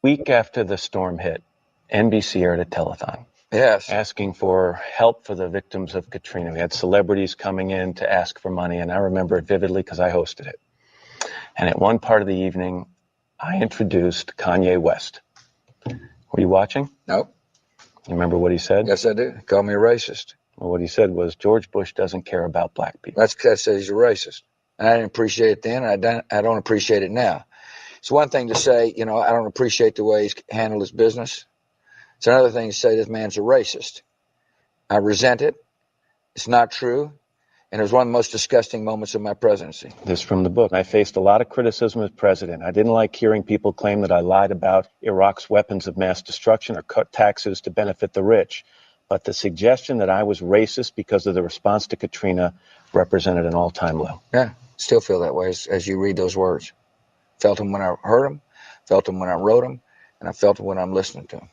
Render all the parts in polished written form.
Week after the storm hit, NBC aired a telethon. Yes. Asking for help for the victims of Katrina. We had celebrities coming in to ask for money, and I remember it vividly because I hosted it. And at one part of the evening, I introduced Kanye West. Were you watching? Nope. You remember what he said? Yes, I do. Call me a racist. Well, what he said was, George Bush doesn't care about black people. That says he's a racist. And I didn't appreciate it then, and I don't appreciate it now. It's one thing to say, I don't appreciate the way he's handled his business. It's another thing to say this man's a racist. I resent it. It's not true. And it was one of the most disgusting moments of my presidency. This from the book. I faced a lot of criticism as president. I didn't like hearing people claim that I lied about Iraq's weapons of mass destruction or cut taxes to benefit the rich. But the suggestion that I was racist because of the response to Katrina represented an all-time low. Yeah, still feel that way as you read those words. Felt them when I heard them, felt them when I wrote them, and I felt them when I'm listening to them.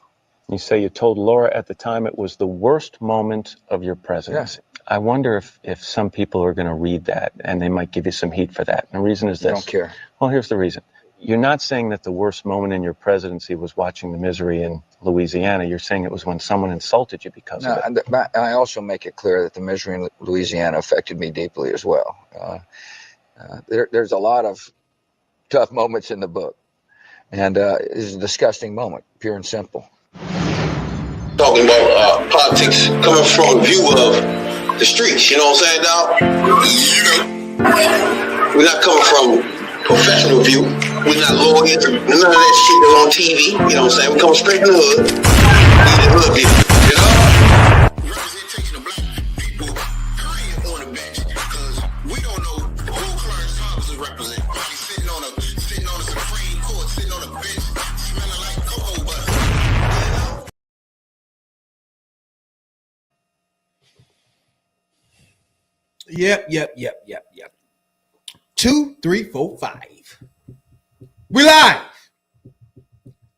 You say you told Laura at the time it was the worst moment of your presidency. Yeah. I wonder if some people are going to read that and they might give you some heat for that. And the reason is this. I don't care. Well, here's the reason. You're not saying that the worst moment in your presidency was watching the misery in Louisiana. You're saying it was when someone insulted you because of it. I also make it clear that the misery in Louisiana affected me deeply as well. There's a lot of tough moments in the book. And it's a disgusting moment, pure and simple. Talking about politics coming from a view of the streets, you know what I'm saying, dog? We're not coming from professional view. We're not lawyers, none of that shit that's on TV, you know what I'm saying? We come straight from the hood. We the hood people, you know? Representation of black people, I ain't on the bench, because we don't know who Clarence Thomas is representing. Probably sitting on a Supreme Court, sitting on a bench, smelling like cocoa butter. Yep. 2, 3, 4, 5. We live.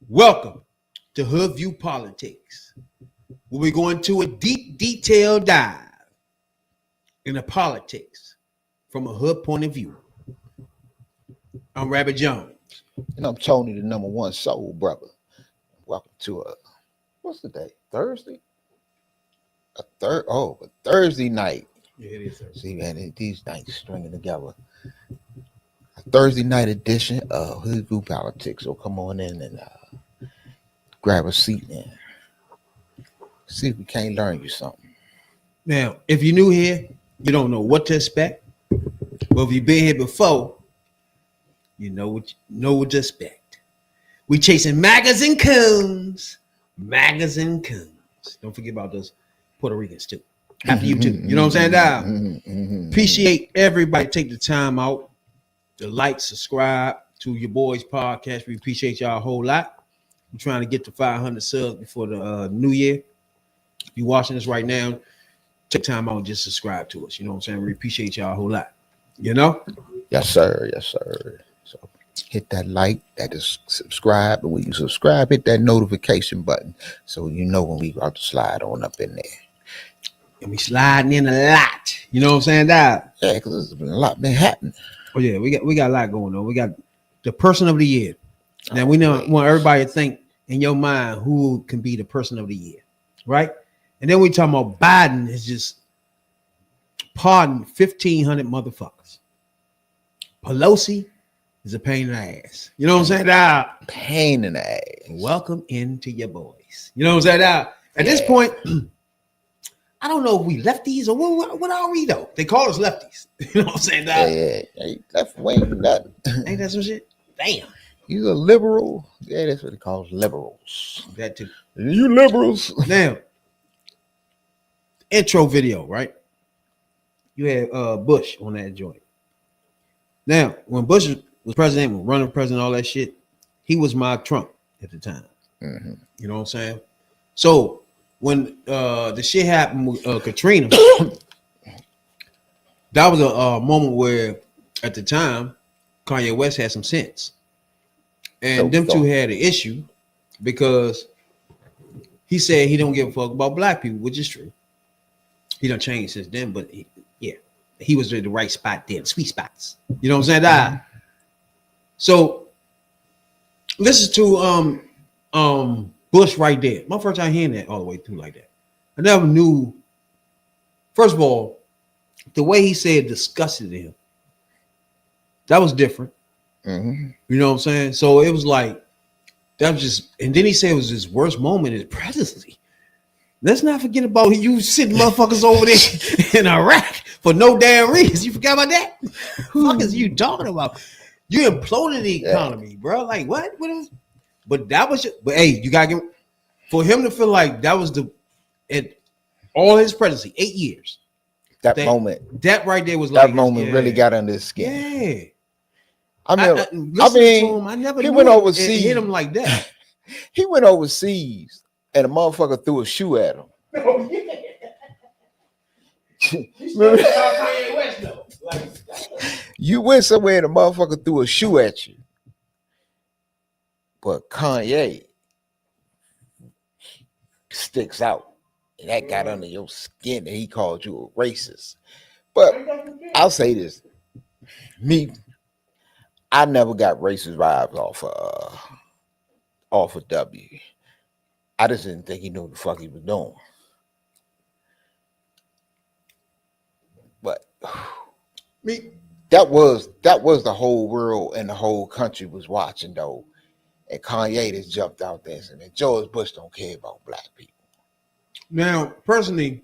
Welcome to Hood View Politics, where we're going to a deep, detailed dive into politics from a hood point of view. I'm Rabbit Jones. And I'm Tony, the #1 soul brother. Welcome to what's the day? Thursday? A Thursday night. Yeah, it is. See, man, these nights stringing together. A Thursday night edition of Hood View Politics. So come on in and grab a seat and see if we can't learn you something. Now, if you're new here, you don't know what to expect. But if you've been here before, you know what to expect. We chasing magas and coons. Magas and coons. Don't forget about those Puerto Ricans too. After you too. You know what I'm saying? Appreciate everybody take the time out to like, subscribe to your boys' podcast. We appreciate y'all a whole lot. I'm trying to get to 500 subs before the new year. If you're watching this right now, take time out and just subscribe to us. You know what I'm saying? We appreciate y'all a whole lot. You know? Yes, sir. Yes, sir. So hit that like, that is subscribe. And when you subscribe, hit that notification button so you know when we about to slide on up in there. And we sliding in a lot. You know what I'm saying, Dad? Yeah, because there's been a lot been happening. Oh yeah, we got a lot going on. We got the person of the year. Now we want everybody to think in your mind who can be the person of the year, right? And then we talking about Biden is just pardoned 1,500 motherfuckers. Pelosi is a pain in the ass. You know what I'm saying, Dad? Pain in the ass. Welcome into your boys. You know what I'm saying, Dad? At this point. I don't know if we lefties or what are we though? They call us lefties. You know what I'm saying? Yeah. Left wing, that ain't that some shit? Damn. You a liberal? Yeah, that's what they call liberals. That too. You liberals. Now, intro video, right? You had Bush on that joint. Now, when Bush was president, was running president, all that shit, he was my Trump at the time. Mm-hmm. You know what I'm saying? So when the shit happened with Katrina, that was a moment where, at the time, Kanye West had some sense, and them two had an issue because he said he don't give a fuck about black people, which is true. He done changed since then, but he was at the right spot then, sweet spots. You know what I'm saying? So listen to Bush right there. My first time hearing that all the way through like that. I never knew. First of all, the way he said disgusted him, that was different. Mm-hmm. You know what I'm saying? So it was like that was just, and then he said it was his worst moment in presidency. Let's not forget about you sitting motherfuckers over there in Iraq for no damn reason. You forgot about that? What is you talking about? You imploded the economy, bro. Like what? But that was. But hey, you gotta get for him to feel like that was all his presidency, 8 years. That moment, that right there was that like moment really got under his skin. Yeah. I mean, to him, I never he went overseas. It hit him like that. He went overseas and a motherfucker threw a shoe at him. Oh yeah. Remember? West, though. Like, you went somewhere and a motherfucker threw a shoe at you. But Kanye sticks out. And that got under your skin that he called you a racist. But I'll say this. I never got racist vibes off of W. I just didn't think he knew what the fuck he was doing. But that was the whole world and the whole country was watching though. And Kanye just jumped out there and said, George Bush don't care about black people. Now, personally,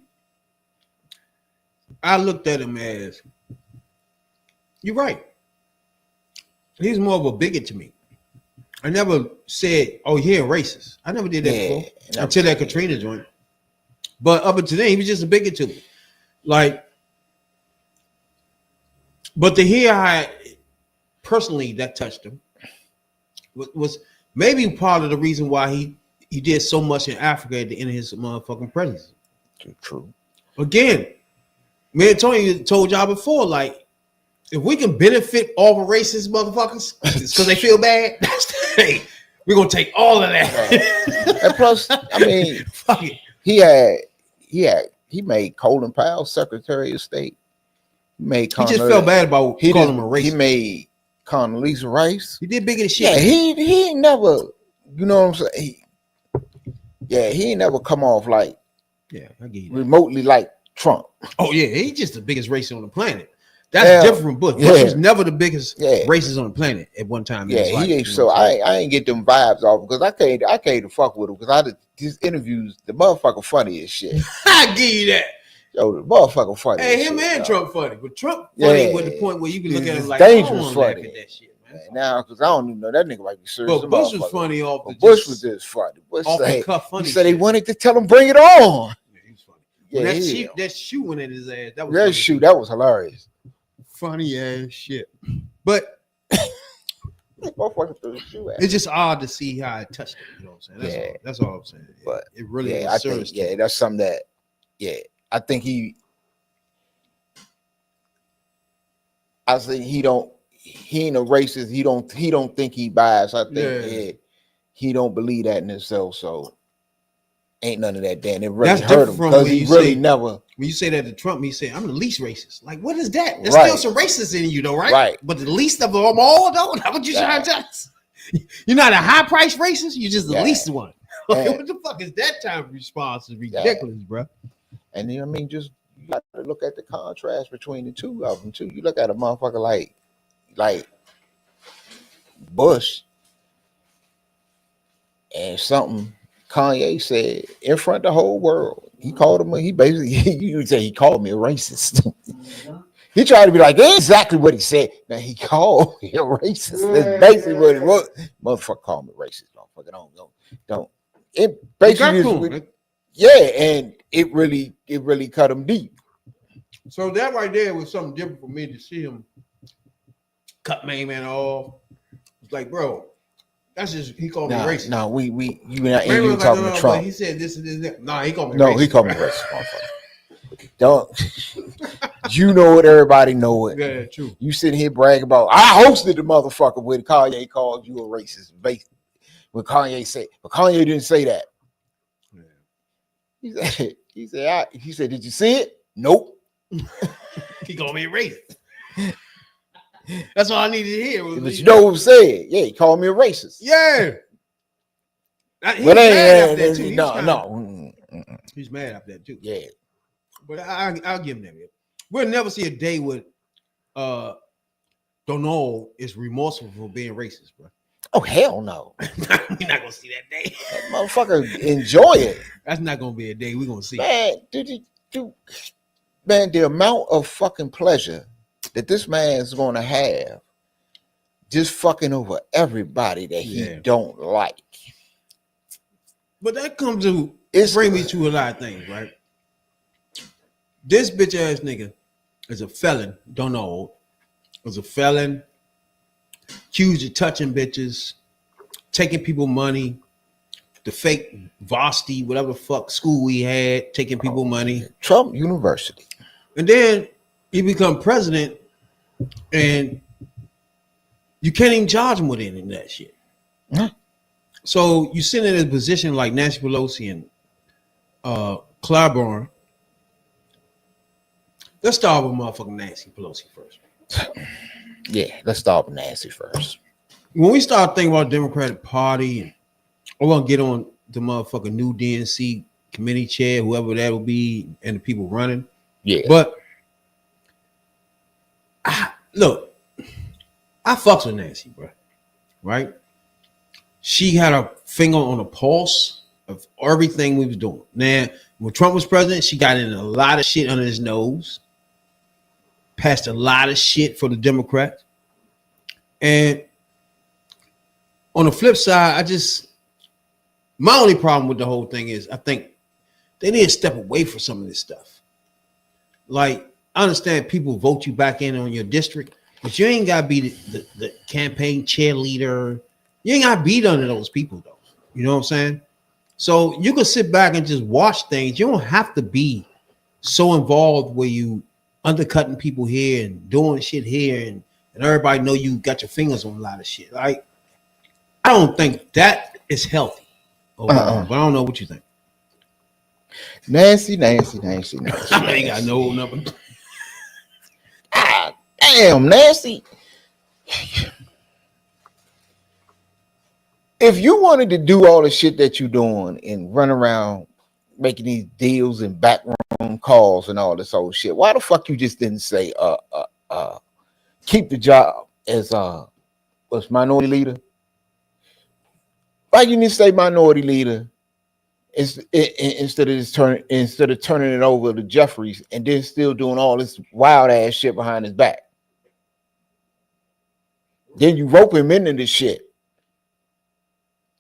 I looked at him as, you're right. He's more of a bigot to me. I never said, oh, yeah, racist. I never did that before until that Katrina joint. But up until then, he was just a bigot to me. Like, but to hear how personally that touched him was maybe part of the reason why he did so much in Africa at the end of his motherfucking presidency. True. Again, me and Tony told y'all before, like, if we can benefit all the racist motherfuckers because they feel bad, that's the thing. We're gonna take all of that. And plus, I mean, fuck it. He made Colin Powell Secretary of State. He just felt bad about calling him a racist. He made Condoleezza Rice. He did bigger than shit. Yeah, he ain't never, you know what I'm saying? He ain't never come off like I get you remotely like Trump. Oh yeah, he's just the biggest racist on the planet. That's different from Bush. Bush was never the biggest racist on the planet at one time. He ain't. So I ain't get them vibes off because I can't to fuck with him because these interviews, the motherfucker funny as shit. I give you that. Yo, the motherfucker funny. Hey, him and Trump funny, but Trump funny with the point where you can look at him like dangerous funny. Laugh at that shit, man. Now, because I don't even know that nigga might be serious. But Bush was funny off the Bush was just funny. Bush off the cuff funny. He said he wanted to tell him bring it on. Yeah, he was funny. Yeah, that shoe went in his ass. That was hilarious. Funny ass shit. But it's just odd to see how it touched him. You know what I'm saying? That's all I'm saying. But it really I think that's something that I think he ain't a racist. He don't think he biased. I think he don't believe that in himself. So ain't none of that. Damn, it really hurt him because he really never. When you say that to Trump, he said, "I'm the least racist." Like, what is that? There's still some racists in you, though, right? Right. But the least of them all, though. How would you try to tell us? You're not a high price racist. You're just the least one. What the fuck is that type of response? Is ridiculous, bro. And I mean, just you got to look at the contrast between the two of them too. You look at a motherfucker like Bush, and something Kanye said in front of the whole world. He called him. He basically you say he called me a racist. He tried to be like, that's exactly what he said. Now he called me a racist. That's basically what it was. Motherfucker called me racist. Motherfucker, don't. It basically, and it really cut him deep. So that right there was something different for me to see him cut main man off. It's like, bro, that's just he called me racist. No, you talking to Trump. He said this and this. And that. Nah, he called me racist. No, he called me racist, motherfucker. Don't you know it? Everybody know it. Yeah, true. You sitting here bragging about I hosted the motherfucker when Kanye called you a racist. When Kanye said, but Kanye didn't say that. Yeah. He said, did you see it? Nope. He called me a racist. That's all I needed to hear. But you know what I'm saying? Yeah, he called me a racist. Yeah. He's mad after that too. No. He's mad after that too. Yeah. But I'll give him that. We'll never see a day with Donald is remorseful for being racist, bro. Oh hell no. We're not gonna see that day. That motherfucker enjoy it. That's not gonna be a day we're gonna see. Man, man, the amount of fucking pleasure that this man is gonna have just fucking over everybody that he don't like. But that comes to It's bring me to a lot of things, right? This bitch ass nigga is a felon. Don't know. Was a felon, accused of touching bitches, taking people money, the fake varsity, whatever the fuck school we had, taking people money. Trump University. And then he become president, and you can't even charge him with any of that shit. Huh? So you sit in a position like Nancy Pelosi and Claiborne. Let's start with motherfucking Nancy Pelosi first. Yeah, let's start with Nancy first. When we start thinking about the Democratic Party, and we're gonna get on the motherfucking new DNC committee chair, whoever that will be, and the people running. Yeah. But look, I fucks with Nancy, bro. Right? She had a finger on the pulse of everything we was doing. Now, when Trump was president, she got in a lot of shit under his nose. Passed a lot of shit for the Democrats. And on the flip side, my only problem with the whole thing is I think they need to step away from some of this stuff. Like, I understand people vote you back in on your district, but you ain't got to be the campaign cheerleader. You ain't got to be none of those people, though. You know what I'm saying? So you can sit back and just watch things. You don't have to be so involved where you undercutting people here and doing shit here, and everybody know you got your fingers on a lot of shit. Like, I don't think that is healthy. But I don't know what you think. Nancy. I ain't got no number. Ah, damn, Nancy. If you wanted to do all the shit that you're doing and run around making these deals and backroom calls and all this old shit, why the fuck you just didn't say keep the job as was minority leader? Why you need to say minority leader instead of turning it over to Jeffries and then still doing all this wild ass shit behind his back? Then you rope him into this shit.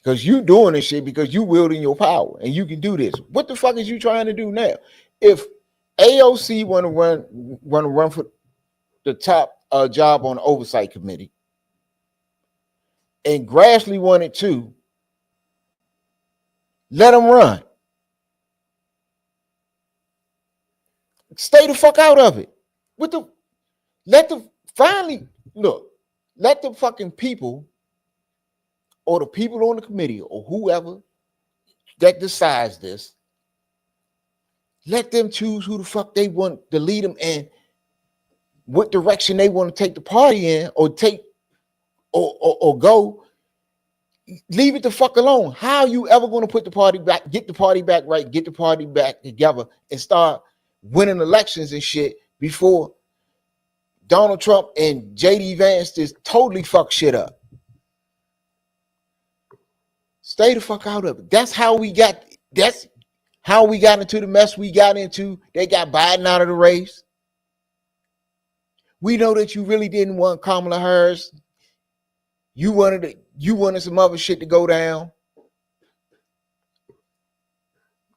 Because you doing this shit because you wielding your power and you can do this. What the fuck is you trying to do now? If AOC want to run for the top job on the oversight committee, and Grassley wanted to, let them run. Stay the fuck out of it. Let the fucking people, or the people on the committee, or whoever that decides this, let them choose who the fuck they want to lead them and what direction they want to take the party in, or go. Leave it the fuck alone. How are you ever going to put the party back, get the party back right, get the party back together, and start winning elections and shit before Donald Trump and JD Vance just totally fuck shit up? Stay the fuck out of it. That's how we got into the mess we got into. They got Biden out of the race. We know that you really didn't want Kamala Harris. You wanted some other shit to go down.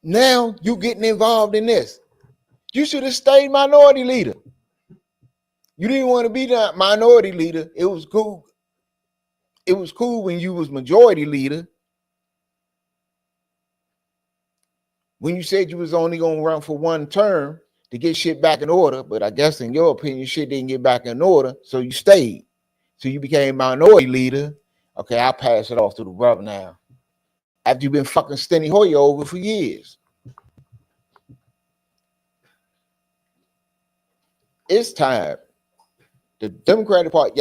Now you getting involved in this. You should have stayed minority leader. You didn't want to be the minority leader. It was cool. It was cool when you was majority leader. When you said you was only going to run for one term to get shit back in order, but I guess in your opinion, shit didn't get back in order, so you stayed. So you became minority leader. Okay, I'll pass it off to the brother now. After you've been fucking Steny Hoyer over for years. It's time. The Democratic Party,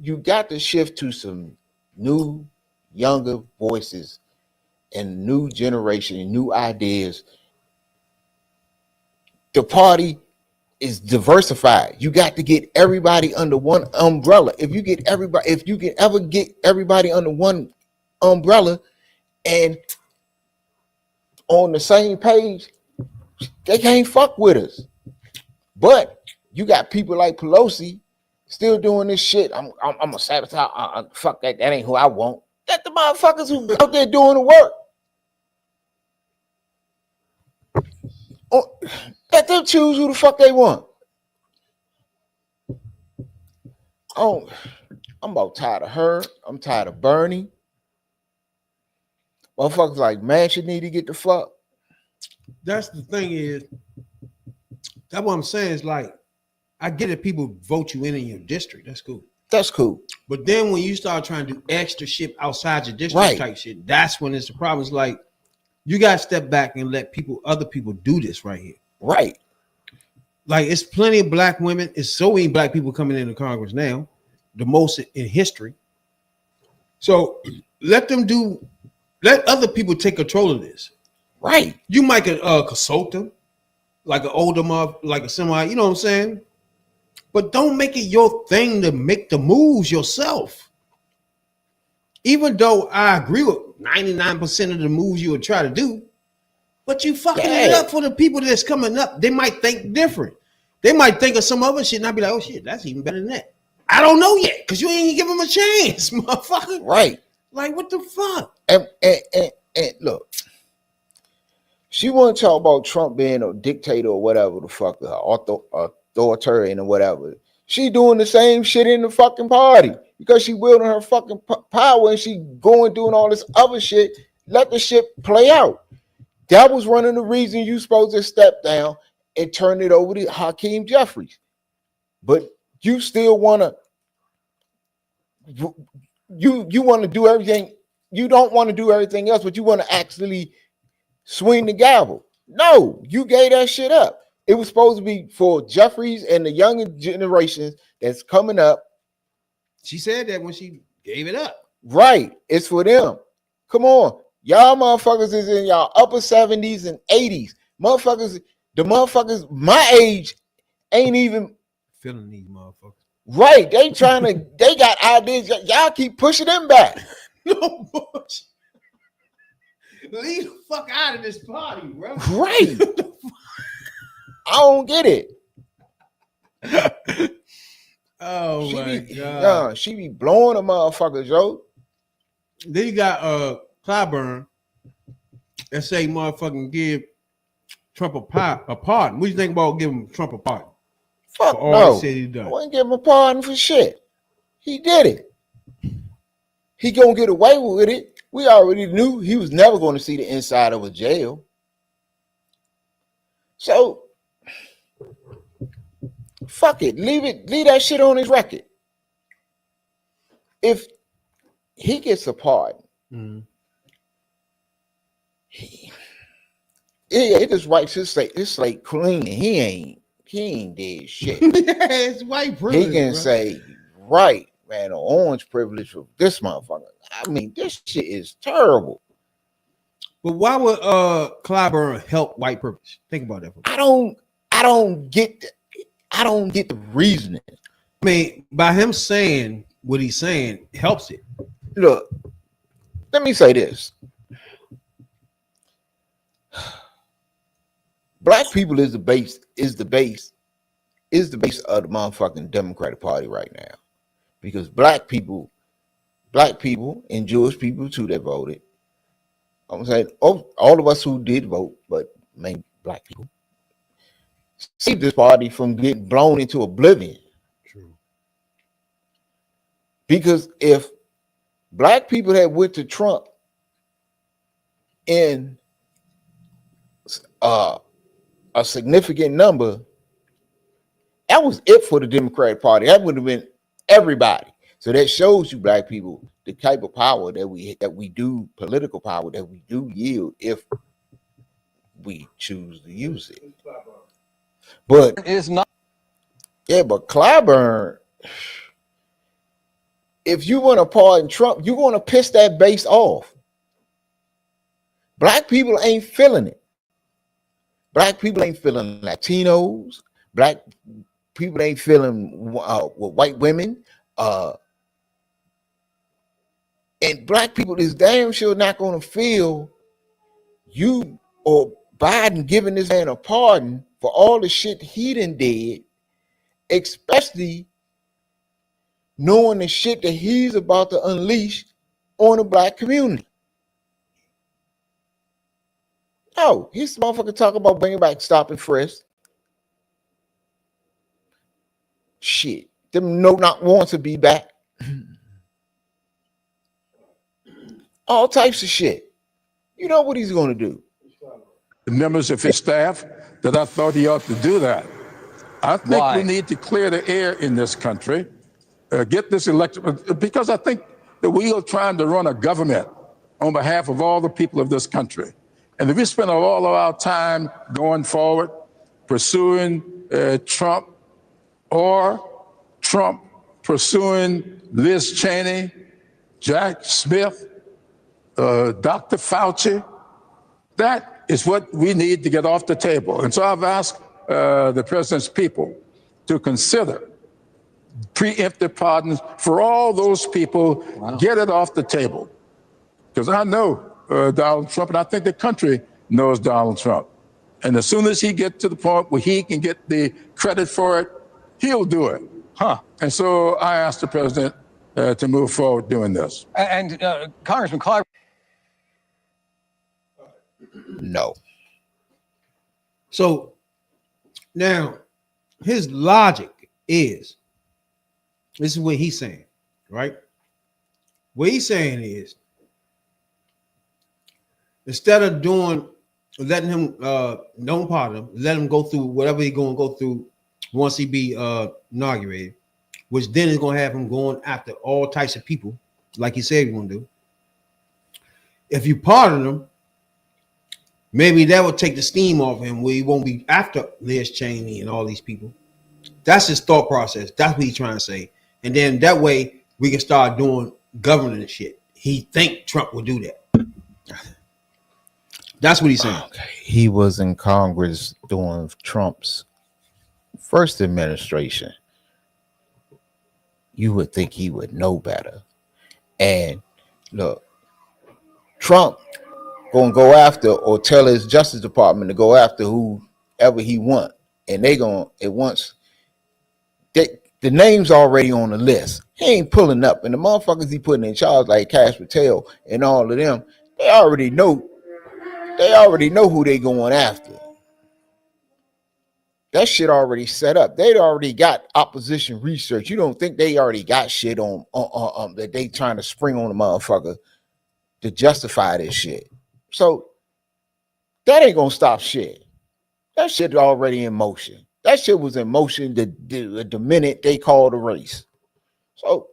you got to shift to some new, younger voices and new generation, new ideas. The party is diversified. You got to get everybody under one umbrella. If you can ever get everybody under one umbrella and on the same page, they can't fuck with us. But you got people like Pelosi still doing this shit. I'm a sabotage. Fuck that. That ain't who I want. That the motherfuckers who out there doing the work. Let them choose who the fuck they want. Oh, I'm about tired of her. I'm tired of Bernie. Motherfuckers like Manchin need to get the fuck. That's the thing is, that's what I'm saying is like, I get it. People vote you in your district. That's cool. That's cool. But then when you start trying to do extra shit outside your district type shit, that's when it's the problem. It's like, you got to step back and let other people do this right here. Right. Like, it's plenty of black women. It's so many black people coming into Congress now, the most in history. So let other people take control of this. Right. You might consult them, like an older like a semi, you know what I'm saying? But don't make it your thing to make the moves yourself. Even though I agree with 99% of the moves you would try to do, but you fucking it up for the people that's coming up. They might think different. They might think of some other shit and I'd be like, oh shit, that's even better than that. I don't know yet, because you ain't give them a chance, motherfucker. Right. Like, what the fuck? And look, she want to talk about Trump being a dictator or whatever the fuck, authoritarian or whatever. She doing the same shit in the fucking party because she wielding her fucking power and she doing all this other shit. Let the shit play out. That was one of the reasons you supposed to step down and turn it over to Hakeem Jeffries. But you still want to, you want to do everything. You don't want to do everything else, but you want to actually swing the gavel. No, you gave that shit up. It was supposed to be for Jeffries and the younger generations that's coming up. She said that when she gave it up. Right. It's for them. Come on. Y'all motherfuckers is in y'all upper 70s and 80s. The motherfuckers my age ain't even feeling these motherfuckers. Right. They got ideas. Y'all keep pushing them back. No bullshit. Leave the fuck out of this party, bro. Right. I don't get it. Oh my god. Yeah, she be blowing the motherfuckers, yo. Then you got Clyburn that say motherfucking give Trump a pardon. What do you think about giving Trump a pardon? Fuck for all no. he said he done? I wouldn't give him a pardon for shit. He did it. He gonna get away with it. We already knew he was never going to see the inside of a jail. So fuck it. Leave that shit on his record. If he gets a pardon, it just wipes his slate clean. He ain't did shit. It's white privilege. He can say, right, man, an orange privilege for this motherfucker. I mean, this shit is terrible. But why would Clyburn help white privilege? Think about that. I don't get the reasoning. I mean, by him saying what he's saying helps it. Look, let me say this. Black people is the base of the motherfucking Democratic Party right now. Because black people and Jewish people too that voted. I'm saying all of us who did vote, but mainly black people, saved this party from getting blown into oblivion. True. Because if black people had went to Trump in a significant number, that was it for the Democratic Party. That would have been everybody. So that shows you, black people, the type of power that we do, political power that we do yield if we choose to use it. But It's not. Yeah, but Clyburn, if you want to pardon Trump, you're going to piss that base off. Black people ain't feeling it. Black people ain't feeling Latinos. Black people ain't feeling white women. And black people is damn sure not going to feel you or Biden giving this man a pardon for all the shit he done did, especially knowing the shit that he's about to unleash on the black community. Oh, he's the motherfucker talk about bringing back stop and frisk. Shit, them no not want to be back. All types of shit. You know what he's going to do. The members of his staff that I thought he ought to do that. I think we need to clear the air in this country, get this election, because I think that we are trying to run a government on behalf of all the people of this country. And if we spend all of our time going forward pursuing Trump or Trump pursuing Liz Cheney, Jack Smith, Dr. Fauci, that is what we need to get off the table. And so I've asked the president's people to consider preemptive pardons for all those people. Wow. Get it off the table. Because I know Donald Trump, and I think the country knows Donald Trump. And as soon as he gets to the point where he can get the credit for it, he'll do it. And so I asked the president to move forward doing this. And Congressman Clark. No. So now his logic is, this is what he's saying, right? What he's saying is, instead of letting him don't pardon him, let him go through whatever he's going to go through once he be inaugurated, which then is going to have him going after all types of people, like he said he's going to do. If you pardon him, maybe that will take the steam off him where he won't be after Liz Cheney and all these people. That's his thought process. That's what he's trying to say. And then that way we can start doing governing shit. He think Trump will do that. That's what he's saying. Okay. He was in Congress during Trump's first administration. You would think he would know better. And look, Trump gonna go after or tell his Justice Department to go after whoever he want, and they gonna the name's already on the list. He ain't pulling up, and the motherfuckers he putting in charge like Cash Patel and all of them, they already know who they going after. That shit already set up. They already got opposition research. You don't think they already got shit on that they trying to spring on the motherfucker to justify this shit. So that ain't gonna stop shit. That shit already in motion. That shit was in motion the minute they called a race. So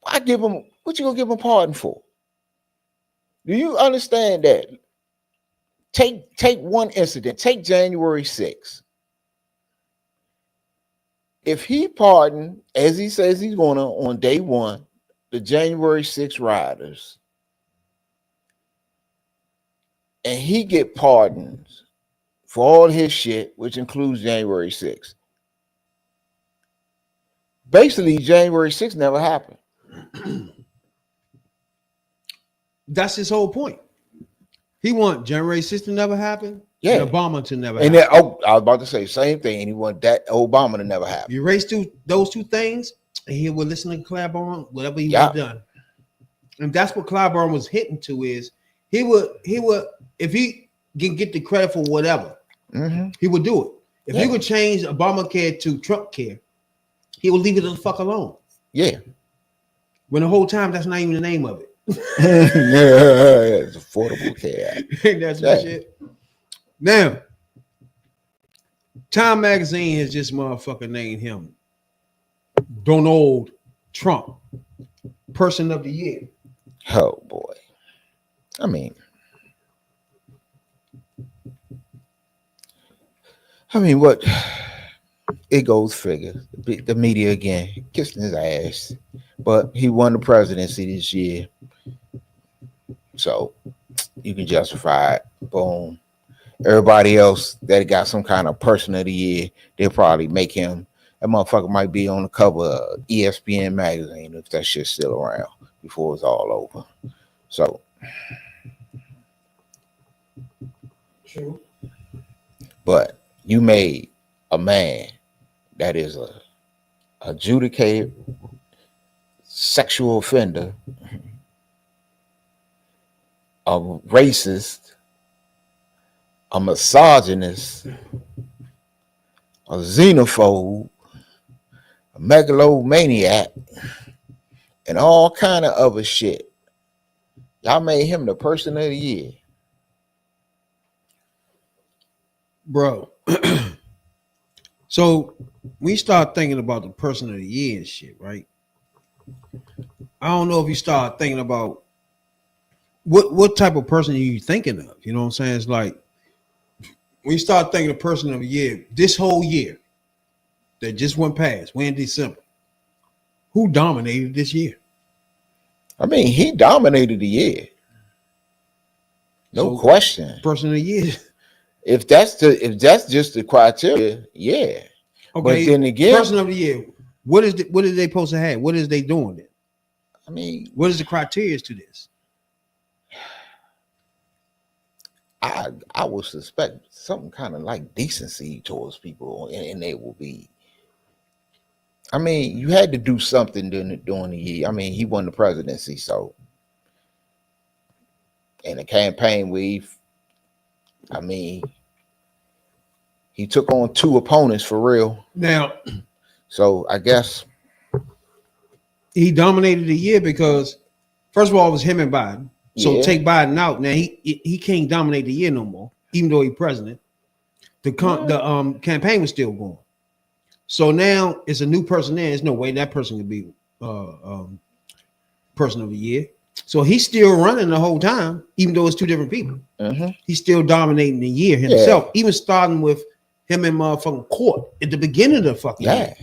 what you gonna give him pardon for? Do you understand that? Take one incident. Take January 6th. If he pardoned, as he says he's gonna on day one, the January 6th rioters, and he get pardons for all his shit, which includes January 6th. Basically, January 6th never happened. That's his whole point. He want January 6th to never happen, Yeah, and Obama to never and happen. then, I was about to say the same thing, and he want that Obama to never happen. You erase those two things, and he would listen to Claiborne, whatever he would have done. And that's what Claiborne was hitting to is he would if he can get the credit for whatever, he would do it. If he would change Obamacare to Trump care, he would leave it the fuck alone. Yeah. When the whole time that's not even the name of it. It's Affordable Care. That's shit. Now, Time Magazine has just motherfucker named him Donald Trump Person of the Year. Oh boy. I mean, what? It goes figure. The media again kissing his ass, but he won the presidency this year. So you can justify it. Boom. Everybody else that got some kind of person of the year, they'll probably make him. That motherfucker might be on the cover of ESPN magazine if that shit's still around before it's all over. So, True. but you made a man that is a adjudicated sexual offender, a racist, a misogynist, a xenophobe, a megalomaniac, and all kind of other shit. Y'all made him the person of the year. Bro. So we start thinking about the person of the year and shit, right? I don't know if you start thinking about what type of person are you thinking of? You know what I'm saying? It's like when you start thinking of person of the year, this whole year that just went past, we're in December. Who dominated this year? I mean, he dominated the year. No question. Person of the year. If that's just the criteria, yeah. Okay. But then again, person of the year. What is they supposed to have? What is they doing then? I mean, what is the criteria to this? I would suspect something kind of like decency towards people, and they will be. I mean, you had to do something during the year. I mean, he won the presidency, so in the campaign we've. I mean, he took on 2 opponents for real. Now, so I guess he dominated the year because, first of all, it was him and Biden. So take Biden out. Now he can't dominate the year no more, even though he's president. The campaign was still going. So now it's a new person there. There's no way that person could be person of the year. So he's still running the whole time, even though it's 2 different people. He's still dominating the year himself, even starting with him in motherfucking court at the beginning of the fucking year.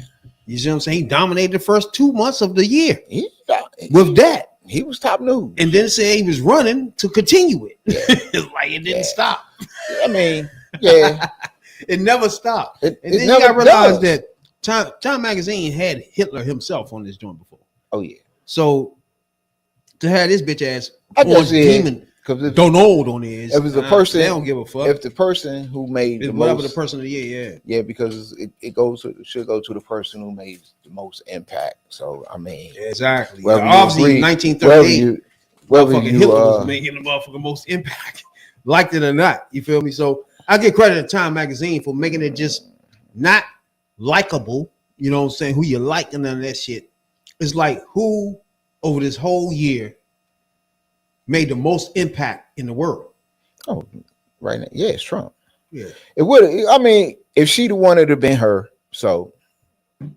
You see what I'm saying? He dominated the first 2 months of the year. With that, he was top news. And then say he was running to continue it. It's like it didn't stop. I mean, yeah. It never stopped. And then never you gotta realize that Time Magazine had Hitler himself on this joint before. Oh, yeah. So to have this bitch ass demon don't hold on this. If it's a person, they don't give a fuck. If the person who made the whatever most, the person of the year, yeah, because it should go to the person who made the most impact. So I mean, exactly. Obviously, 1938, Hitler was making the motherfucking most impact, liked it or not. You feel me? So I give credit to Time Magazine for making it just not likable. You know what I'm saying? Who you like and none of that shit. It's like who over this whole year made the most impact in the world. Oh, right now. Yeah, it's Trump. Yeah. It would. I mean, if she'd have won, it'd have been her. So to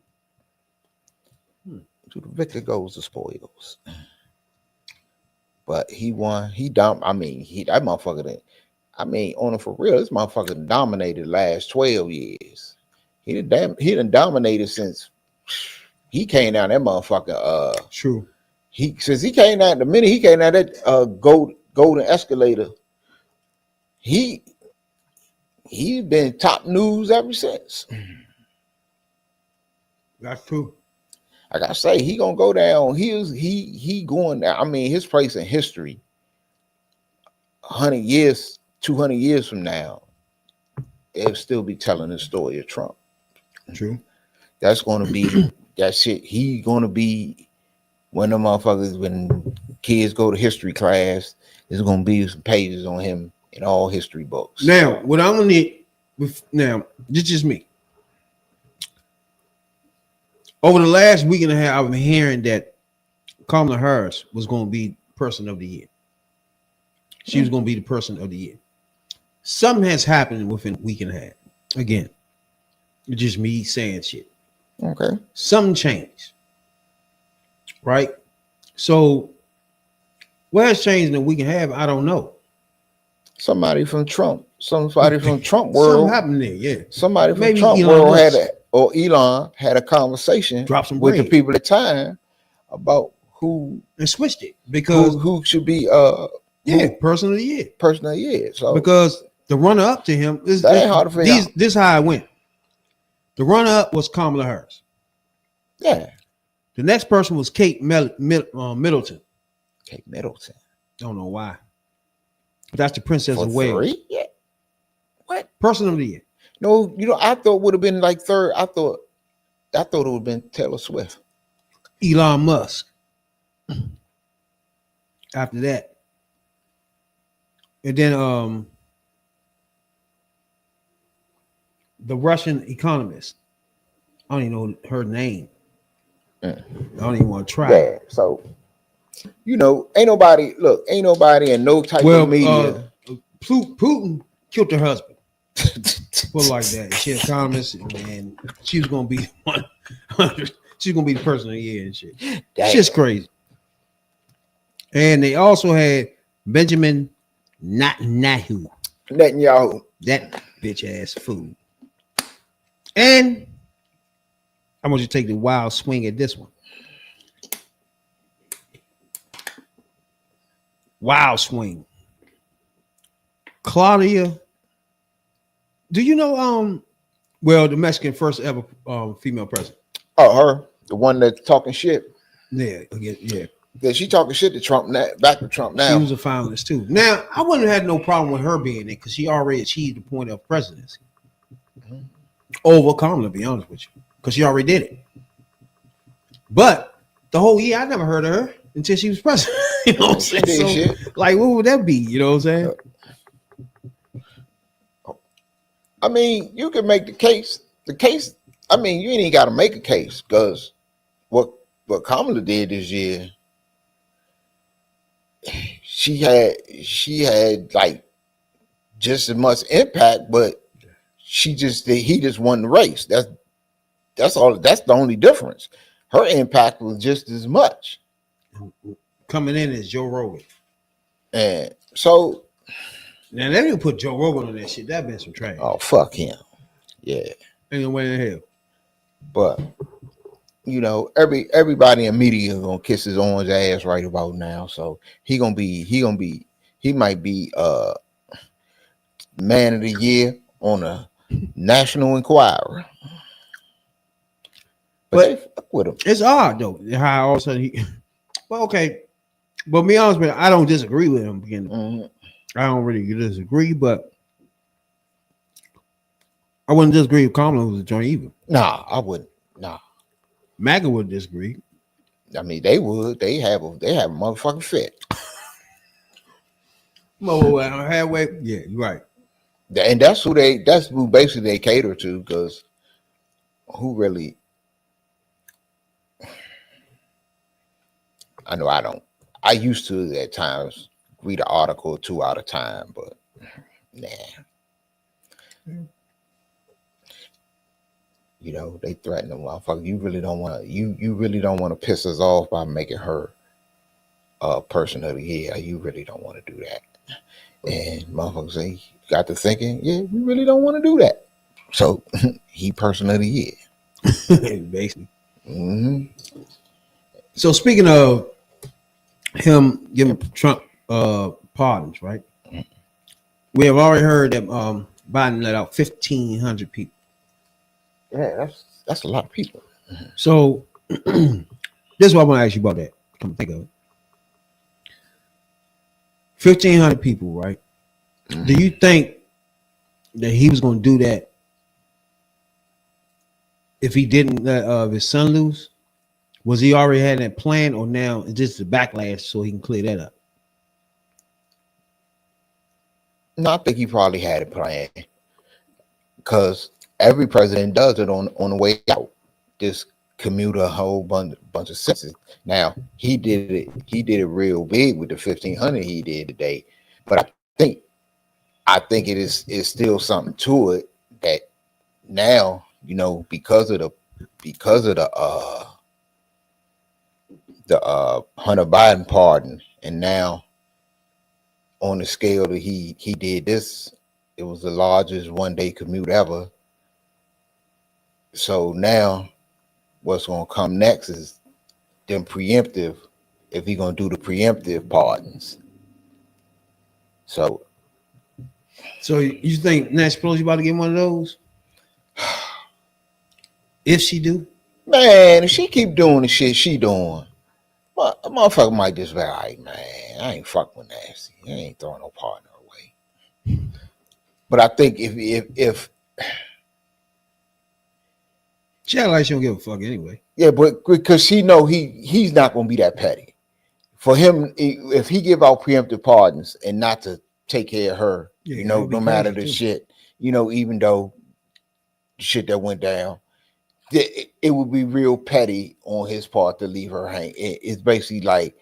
the victor goes the spoils. But he won. I mean, that motherfucker. I mean, on it for real, this motherfucker dominated the last 12 years. He done dominated since he came down that motherfucker. True. Since he came out, the minute he came out that golden escalator, he been top news ever since. That's true. I gotta say, he gonna go down. He going down. I mean, his place in history, 100 years, 200 years from now, they'll still be telling the story of Trump. True. That's gonna be that shit. He gonna be. When the motherfuckers, when kids go to history class, there's gonna be some pages on him in all history books. Now, what I'm gonna need now, this is just me. Over the last week and a half, I've been hearing that Kamala Harris was gonna be person of the year. She was gonna be the person of the year. Something has happened within a week and a half. Again, it's just me saying shit. Okay. Something changed. Right, so what has changed in a week and a half? I don't know. Somebody from Trump world. Something happened there, yeah. Somebody from Trump world Elon had a conversation with the people at the time about who and switched it because who should be Yeah, person of the year. Person of the year. So because the runner up to him is that ain't hard to figure out. This how it went. The runner up was Kamala Harris. Yeah. The next person was Kate Middleton. Kate Middleton. Don't know why. But that's the Princess For of Wales. 3? Yeah. What? Person of the year. No, I thought it would have been like third. I thought it would have been Taylor Swift. Elon Musk. After that. And then the Russian economist. I don't even know her name. I don't even want to try. Yeah. So ain't nobody in no type of media. Putin killed her husband. Put it like that. She's an economist, and she was gonna be 100. She's gonna be the person of the year and shit. Shit's crazy. And they also had Benjamin Netanyahu. That bitch ass fool. And I want you to take the wild swing at this one. Wild swing. Claudia. Do you know the Mexican first ever female president? Oh, her, the one that's talking shit. Yeah. Yeah, she talking shit to Trump now, back to Trump now. She was a finalist too. Now, I wouldn't have had no problem with her being it because she already achieved the point of presidency. Over Kamala, to be honest with you. Because she already did it. But the whole year, I never heard of her until she was president. You know what I'm saying? So, like, what would that be? You know what I'm saying? I mean, you can make the case. I mean, you ain't got to make a case because what Kamala did this year, she had like just as much impact, but he just won the race. That's all. That's the only difference. Her impact was just as much. Coming in as Joe Rogan. And so now they didn't put Joe Rogan on that shit. That been some trash. Oh, fuck him. Yeah. Ain't no way in hell. But everybody in media gonna kiss his orange ass right about now. So he might be man of the year on a National Enquirer. But fuck with him. It's odd though how all of a sudden he. Well, okay, but be honest with you, I don't disagree with him. I don't really disagree, but I wouldn't disagree if Kamala was a joint either. Nah, I wouldn't. Nah, MAGA would disagree. I mean, they would. They have a motherfucking fit. Halfway. Yeah, you're right. And that's who basically they cater to, because who really? I know I don't. I used to at times read an article or two out of time, but nah. They threaten them, motherfucker. You really don't want to piss us off by making her person of the year. You really don't want to do that. And motherfuckers say, got to thinking, yeah, we really don't want to do that. So he person of the year. Basically. Mm-hmm. So speaking of him giving Trump pardons, right? We have already heard that Biden let out 1,500 people. Yeah, that's a lot of people. So this is what I want to ask you about that. Come think of it. 1,500 people, right? Mm-hmm. Do you think that he was going to do that if he didn't let his son loose? Was he already had that plan, or now it's just a backlash so he can clear that up? No, I think he probably had a plan, because every president does it on the way out. Just commute a whole bunch of sentences. Now he did it real big with the 1,500 he did today, but I think it is still something to it that now because of the Hunter Biden pardon, and now on the scale that he did this, it was the largest one-day commute ever. So now what's going to come next is them preemptive, if he's going to do the preemptive pardons. So you think Nancy Pelosi about to get one of those? If she do, man, if she keep doing the shit she doing, a motherfucker might just be like, man, I ain't fucking with Nancy. I ain't throwing no partner away. But I think if she act like she don't give a fuck anyway. yeah, but because she know he's not gonna be that petty. For him, if he give out preemptive pardons and not to take care of her, no matter the shit, even though the shit that went down, it would be real petty on his part to leave her hang. It's basically like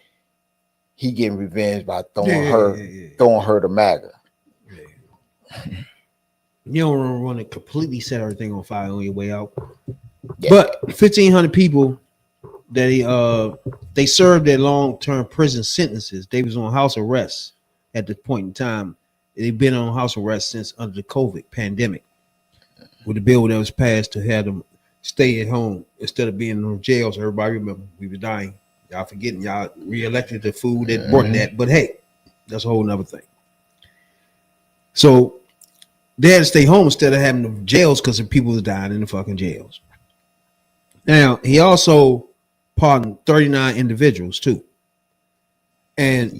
he getting revenge by throwing her to MAGA. Yeah. You don't want to completely set everything on fire on your way out. Yeah. But 1,500 people that they served their long-term prison sentences. They was on house arrest at this point in time. They've been on house arrest since under the COVID pandemic, with the bill that was passed to have them stay at home instead of being in jails. Everybody remember we were dying. Y'all forgetting y'all reelected the food that brought that. But hey, that's a whole nother thing. So they had to stay home instead of having the jails because the people was dying in the fucking jails. Now, he also pardoned 39 individuals too. And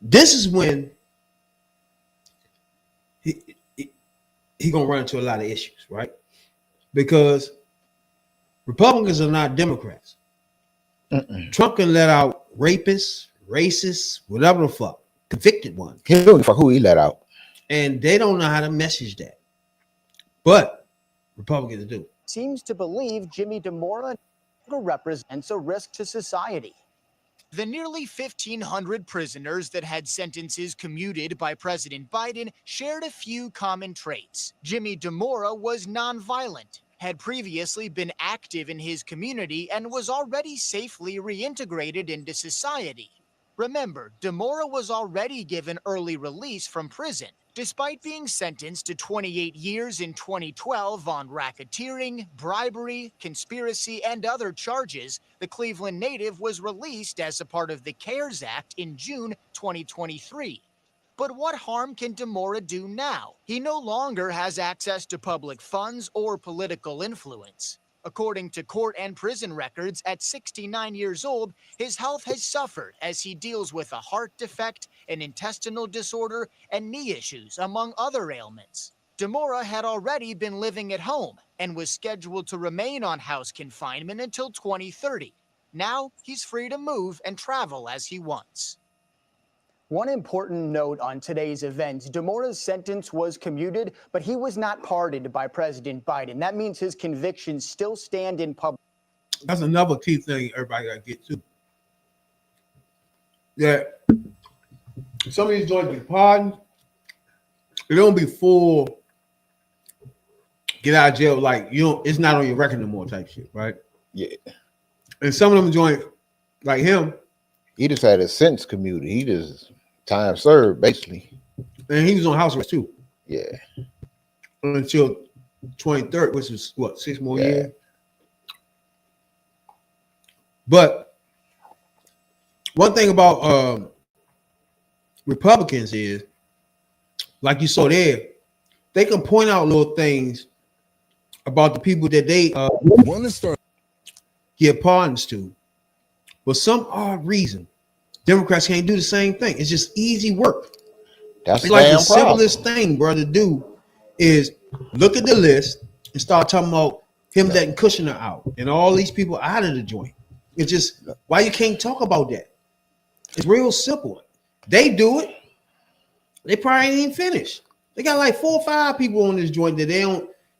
this is when he gonna run into a lot of issues, right? Because Republicans are not Democrats. Trump can let out rapists, racists, whatever the fuck, convicted ones. He don't fuck who he let out. And they don't know how to message that. But Republicans do. Seems to believe Jimmy Demora represents a risk to society. The nearly 1,500 prisoners that had sentences commuted by President Biden shared a few common traits. Jimmy Demora was nonviolent, had previously been active in his community, and was already safely reintegrated into society. Remember, Demora was already given early release from prison, despite being sentenced to 28 years in 2012 on racketeering, bribery, conspiracy, and other charges. The Cleveland native was released as a part of the CARES Act in June 2023. But what harm can Demora do now? He no longer has access to public funds or political influence. According to court and prison records, at 69 years old, his health has suffered as he deals with a heart defect, an intestinal disorder, and knee issues, among other ailments. Demora had already been living at home and was scheduled to remain on house confinement until 2030. Now, he's free to move and travel as he wants. One important note on today's events, Demora's sentence was commuted, but he was not pardoned by President Biden. That means his convictions still stand in public. That's another key thing everybody got to get to. Yeah, some of these joints be pardoned. It don't be full get out of jail, like it's not on your record no more type shit, right? Yeah. And some of them joint like him, he just had a sentence commuted. He just time served basically, and he was on house arrest too. Yeah, until 23rd, which is what, 6 more years. But one thing about Republicans is, like you saw there, they can point out little things about the people that they want to start give pardons to. For some odd reason, Democrats can't do the same thing. It's just easy work. That's like the simplest thing, bro, to do is look at the list and start talking about him letting Kushner out and all these people out of the joint. It's just why you can't talk about that. It's real simple. They do it. They probably ain't even finished. They got like 4 or 5 people on this joint that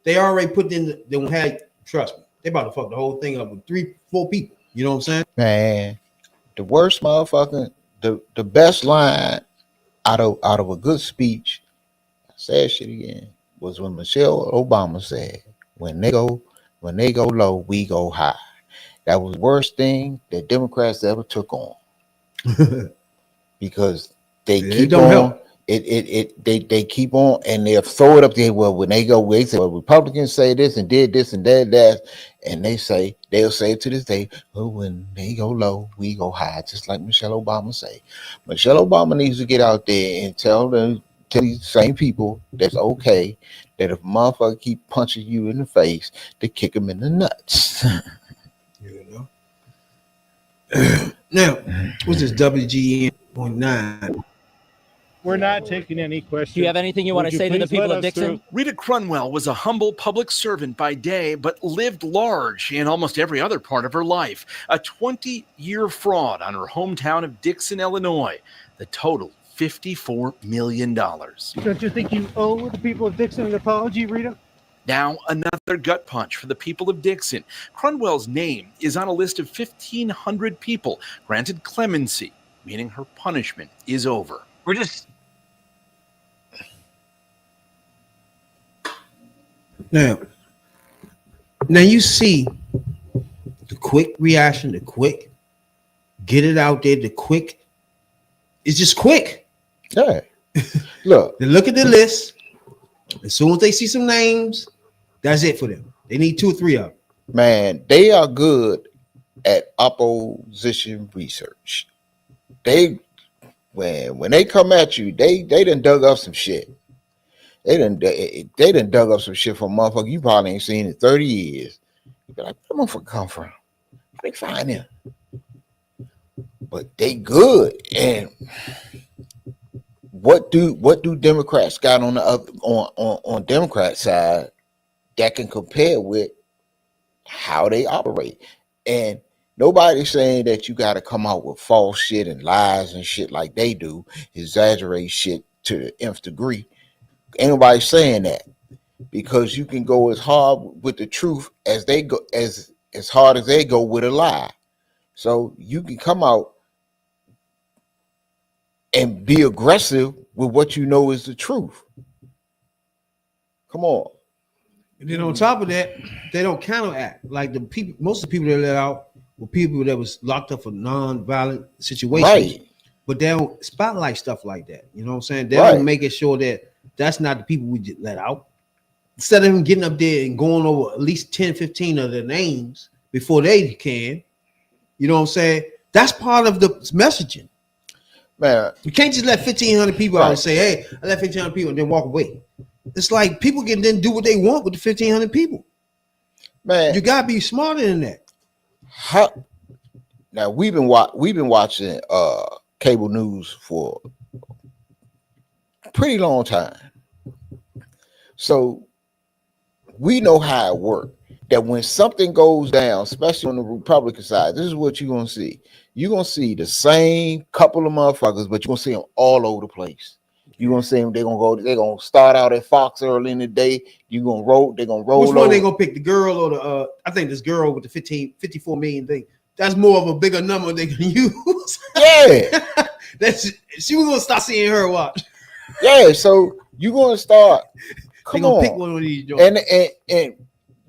they already put in. They don't have, trust me, they about to fuck the whole thing up with 3, 4 people. You know what I'm saying? Man, the worst motherfucker, the best line out of a good speech, I said shit again, was when Michelle Obama said, when they go low, we go high. That was the worst thing that Democrats ever took on. Because they keep on They keep on and they'll throw it up there. Well, when they go, they say, well, Republicans say this and did this and that, and they'll say it to this day, oh, when they go low, we go high, just like Michelle Obama say. Michelle Obama needs to get out there and tell these same people that's okay that if a motherfucker keep punching you in the face, to kick him in the nuts. You know. Now, what's this WGN 9? We're not taking any questions. Do you have anything you want to say to the people of Dixon? Rita Crunwell was a humble public servant by day, but lived large in almost every other part of her life. A 20-year fraud on her hometown of Dixon, Illinois. The total, $54 million. Don't you think you owe the people of Dixon an apology, Rita? Now, another gut punch for the people of Dixon. Crunwell's name is on a list of 1,500 people granted clemency, meaning her punishment is over. We're just... Now you see the quick reaction, the quick get it out there, the quick. It's just quick. Yeah. Look. They look at the list. As soon as they see some names, that's it for them. They need 2 or 3 of them. Man, they are good at opposition research. When they come at you, they done dug up some shit. They done dug up some shit from a motherfucker you probably ain't seen in 30 years. You be like, where the motherfucker come from? How they find him? But they good. And what do Democrats got on the other on Democrat side that can compare with how they operate? And nobody's saying that you got to come out with false shit and lies and shit like they do, exaggerate shit to the nth degree. Ain't nobody saying that, because you can go as hard with the truth as they go, as hard as they go with a lie. So you can come out and be aggressive with what you know is the truth. Come on. And then on top of that, they don't counteract. Like the people, most of the people they let out were people that was locked up for non-violent situations. Right. But they don't spotlight stuff like that. You know what I'm saying? They Right. don't make it sure that that's not the people we just let out. Instead of them getting up there and going over at least 10, 15 of their names before they can, you know what I'm saying? That's part of the messaging. Man, you can't just let 1,500 people out and say, hey, I let 1,500 people and then walk away. It's like people can then do what they want with the 1,500 people. Man, you gotta be smarter than that. Now we've been watching cable news for a pretty long time, so we know how it works. That when something goes down, especially on the Republican side, this is what you're gonna see. You're gonna see the same couple of motherfuckers, but you're gonna see them all over the place. You're gonna see them. They're gonna start out at Fox early in the day. They're gonna roll. Which one they gonna pick? The girl or the I think this girl with the 54 million thing. That's more of a bigger number they can use. Yeah. She was gonna start seeing her watch. Yeah, so you're gonna start. Come on, pick one of these joints. And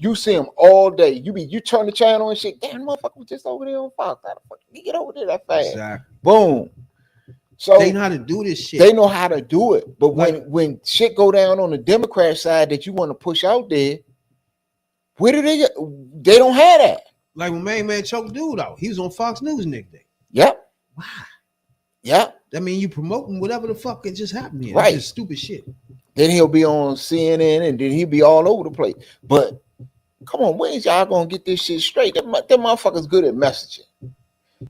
you see them all day. You turn the channel and shit. Damn, motherfucker was just over there on Fox. How the fuck you get over there that fast? Exactly. Boom. So they know how to do this shit. They know how to do it. But when shit go down on the Democrat side that you want to push out there, where do they don't have that. Like when man choked dude out. He was on Fox News next day. Yep. Wow. Yep. That mean you promoting whatever the fuck it just happened here. Right. That's just stupid shit. Then he'll be on CNN and then he'll be all over the place. But come on, when's y'all gonna get this shit straight? Them motherfuckers good at messaging.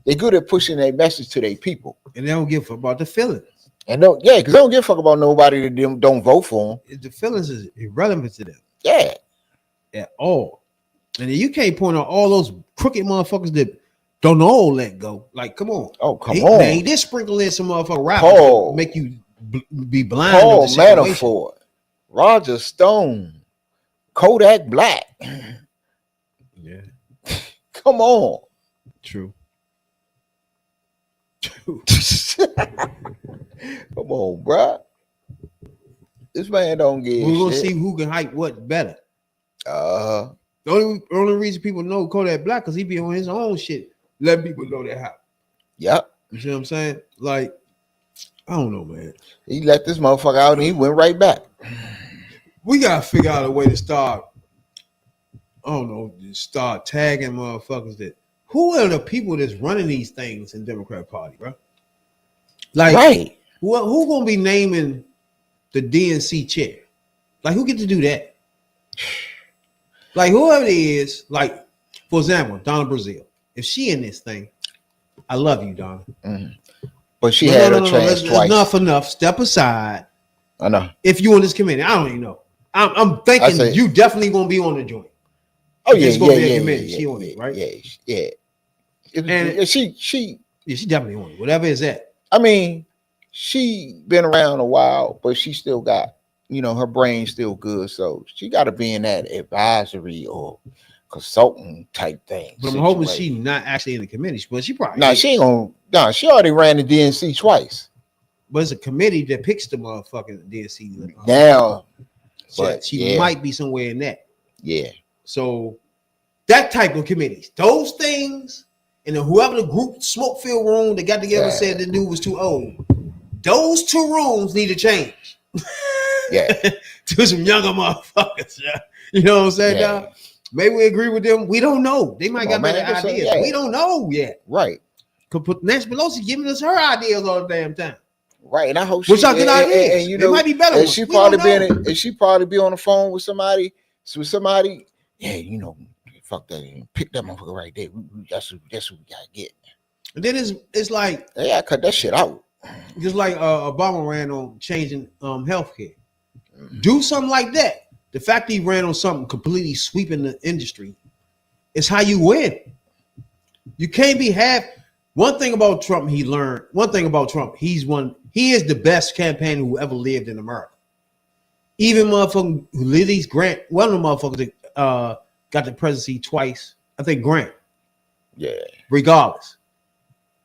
They're good at pushing their message to their people. And they don't give a fuck about the feelings. And because they don't give a fuck about nobody that them don't vote for them. The feelings is irrelevant to them. Yeah. At all. And then you can't point out all those crooked motherfuckers that don't all let go. Like, come on. Oh, come on. Man, he did sprinkle in some motherfucker rappers to make you be blind. Paul Manafort, Roger Stone, Kodak Black. Yeah. Come on. True. Come on, bruh. This man don't get We're gonna shit. see who can hype what better. The only reason people know Kodak Black because he be on his own shit, letting people know that hype. Yep. You see what I'm saying? Like, I don't know, man. He let this motherfucker out and he went right back. We gotta figure out a way to start. I don't know, start tagging motherfuckers that. Who are the people that's running these things in Democrat Party, bro? Like, right. Who gonna be naming the DNC chair? Like, who get to do that? Like, whoever it is, like, for example, Donna Brazile. If she in this thing, I love you, Donna. Mm-hmm. But she had a chance twice. Enough. Step aside. I know. If you on this committee, I don't even know. I'm thinking you definitely gonna be on the joint. Oh yeah, She on it, right? Yeah. And she definitely on it. Whatever is that. I mean, she been around a while, but she still got, her brain's still good. So she got to be in that advisory or consultant type thing. But I'm hoping she's not actually in the committee, but she probably. No, she ain't gonna. No, she already ran the DNC twice. But it's a committee that picks the motherfucking DNC now. But she might be somewhere in that. Yeah. So that type of committees, those things, and then whoever the group smoke filled room that got together said the dude was too old. Those two rooms need to change. Yeah. To some younger motherfuckers. Yeah. You know what I'm saying, dog? Maybe we agree with them. We don't know. They might got better ideas. We don't know yet. Right. Could put Nancy Pelosi giving us her ideas all the damn time. Right, and I hope which are good ideas. And it might be better. And she probably be on the phone with somebody. Yeah, fuck that. Pick that motherfucker right there. That's what we gotta get. And then it's like cut that shit out. Just like Obama ran on changing healthcare. Do something like that. The fact that he ran on something completely sweeping the industry is how you win. You can't be one thing about Trump, he learned. One thing about Trump, he is the best campaigner who ever lived in America. Even motherfucking Liddy's Grant, one of the motherfuckers that got the presidency twice, I think Grant. Yeah. Regardless.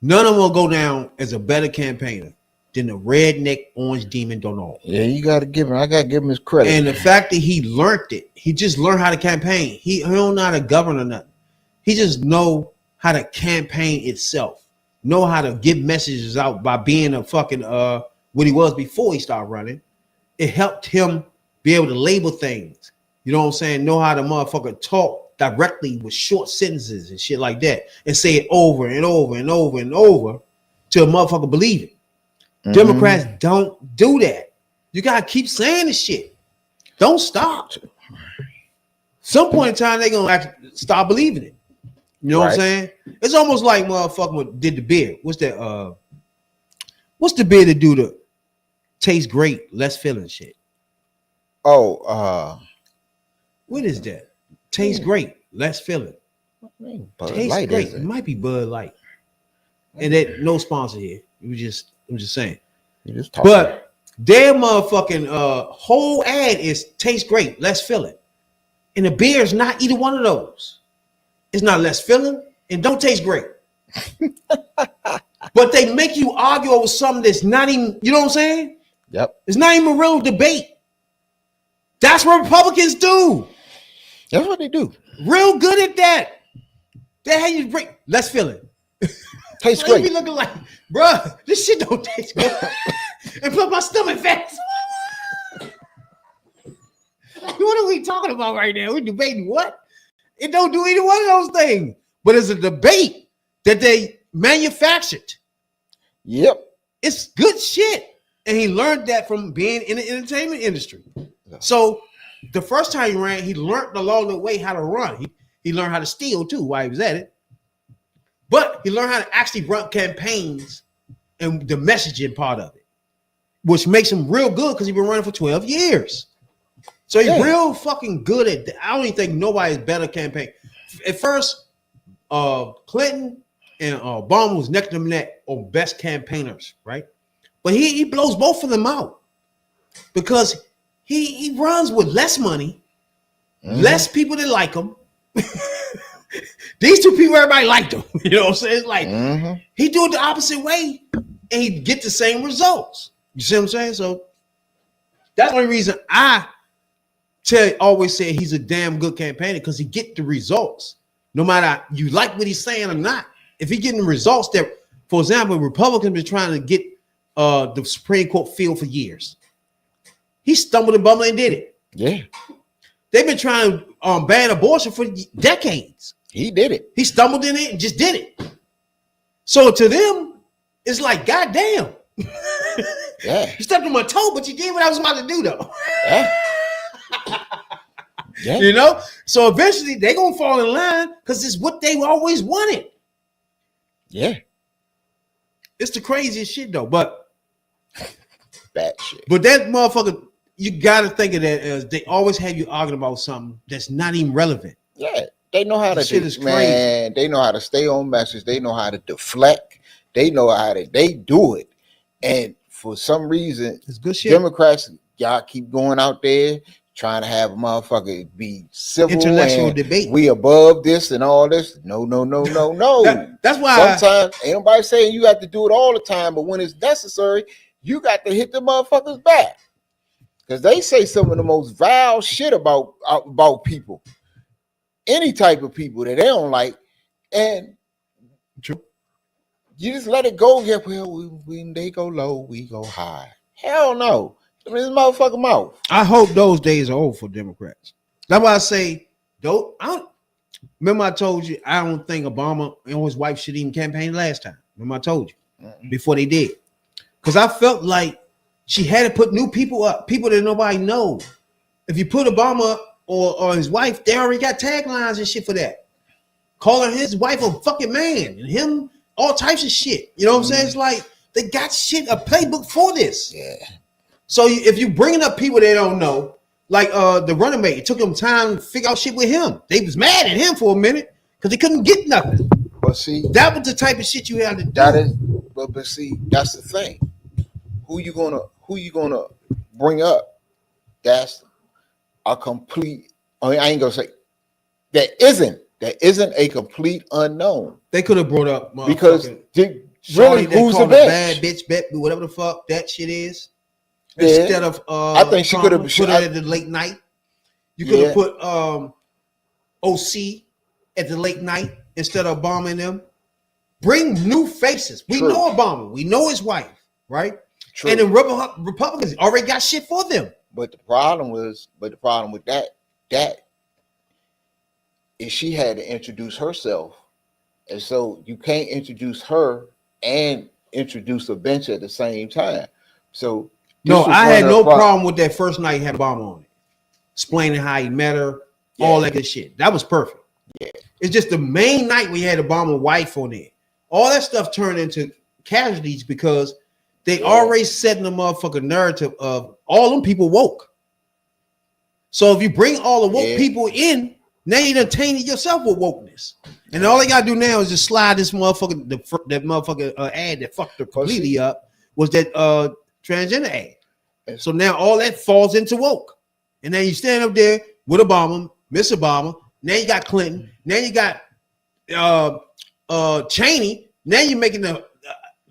None of them will go down as a better campaigner than the redneck orange demon Donald. Yeah, I gotta give him his credit. And the fact that he learned it, he just learned how to campaign. He don't know how to govern or nothing. He just know how to campaign itself. Know how to get messages out by being a fucking what he was before he started running. It helped him be able to label things. You know what I'm saying? Know how to motherfucker talk directly with short sentences and shit like that, and say it over and over and over and over till a motherfucker believe it. Mm-hmm. Democrats don't do that. You gotta keep saying this shit. Don't stop. Some point in time, they're gonna actually stop believing it. You know what I'm saying? It's almost like motherfucker did the beer. What's that? What's the beer that do the taste great, less filling shit? Oh, what is that? Taste great, less filling. Taste great. It might be Bud Light. And that no sponsor here. I'm just saying. But their motherfucking whole ad is taste great, less filling. And the beer is not either one of those. It's not less filling and don't taste great. But they make you argue over something that's not even, you know what I'm saying? Yep. It's not even a real debate. That's what Republicans do. That's what they do. Real good at that. They have you break less filling. Tastes great. Be looking like, bruh, this shit don't taste good. And put my stomach fat. What are we talking about right now? We're debating what? It don't do either one of those things. But it's a debate that they manufactured. Yep. It's good shit. And he learned that from being in the entertainment industry. So the first time he ran, he learned along the way how to run. He learned how to steal too while he was at it. But he learned how to actually run campaigns and the messaging part of it, which makes him real good because he's been running for 12 years. So he's real fucking good at that. I don't even think nobody's better campaign. At first, Clinton and Obama was neck to neck on best campaigners, right? But he blows both of them out because he runs with less money, less people that like him. These two people, everybody liked him. You know what I'm saying? It's like he do it the opposite way and he get the same results. You see what I'm saying? So that's the only reason I always say he's a damn good campaigner because he get the results. No matter you like what he's saying or not. If he getting the results that, for example, Republicans been trying to get the Supreme Court field for years. He stumbled and bumbled and did it. Yeah. They've been trying to ban abortion for decades. He did it. He stumbled in it and just did it. So to them, it's like, goddamn. Yeah. You stepped on my toe, but you did what I was about to do, though. Yeah. Yeah. You know? So eventually they're going to fall in line because it's what they always wanted. Yeah. It's the craziest shit, though. But bad shit. But that motherfucker, you got to think of that as they always have you arguing about something that's not even relevant. Yeah. They know how to shit is man. crazy. They know how to stay on message. They know how to deflect. They know how to. They do it. And for some reason, it's good shit. Democrats, y'all keep going out there trying to have a motherfucker be civil, intellectual debate. We above this and all this. No. That's why sometimes ain't nobody saying you have to do it all the time, but when it's necessary, you got to hit the motherfuckers back because they say some of the most vile shit about people. Any type of people that they don't like, and true. You just let it go. Yeah, well, when they go low, we go high. Hell no. I mean, this motherfucker mouth. I hope those days are over for Democrats. That's why I say, remember I told you I don't think Obama and his wife should even campaign last time. Remember I told you before they did, because I felt like she had to put new people up, people that nobody knows. If you put Obama or his wife, they already got taglines and shit for that. Calling his wife a fucking man and him all types of shit. You know what I'm saying? It's like they got shit, a playbook for this. Yeah. So if you bringing up people they don't know, like the running mate, it took them time to figure out shit with him. They was mad at him for a minute because they couldn't get nothing. But see, that was the type of shit you had to do. That is, but see, that's the thing. Who you gonna bring up? That's a complete. I mean, I ain't gonna say that isn't a complete unknown. They could have brought up because really, who's the bad bitch, bet whatever the fuck that shit is. Yeah. Instead of I think she could have put it at the late night. You could have put OC at the late night instead of Obama and them. Bring new faces. We know Obama. We know his wife, right? True. And the Republicans already got shit for them. But the problem with that is she had to introduce herself. And so you can't introduce her and introduce a bench at the same time. So no, I had no problem with that first night he had Obama on it. Explaining how he met her, all that good shit. That was perfect. Yeah. It's just the main night we had Obama's wife on there. All that stuff turned into casualties because they already set in the motherfucking narrative of all them people woke. So if you bring all the woke people in, now you done tainted yourself with wokeness. And all they gotta do now is just slide this motherfucker, that motherfucker ad that fucked her completely up was that transgender ad. So now all that falls into woke. And then you stand up there with Obama, Miss Obama. Now you got Clinton. Now you got Cheney. Now you're making the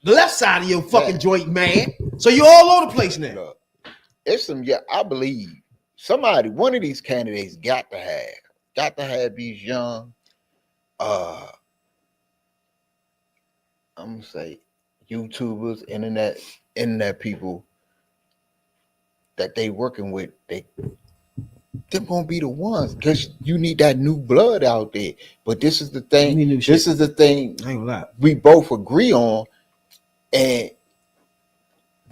left side of your fucking joint mad. So you're all over the place now. Look, it's some, I believe one of these candidates got to have these young, I'm gonna say YouTubers, internet people that they working with. They're gonna be the ones because you need that new blood out there. But this is the thing. This is the thing I ain't gonna lie. We both agree on, and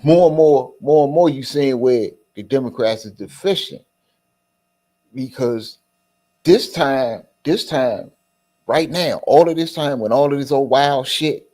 more and more you saying where the Democrats is deficient because this time, right now, all of this time when all of this old wild shit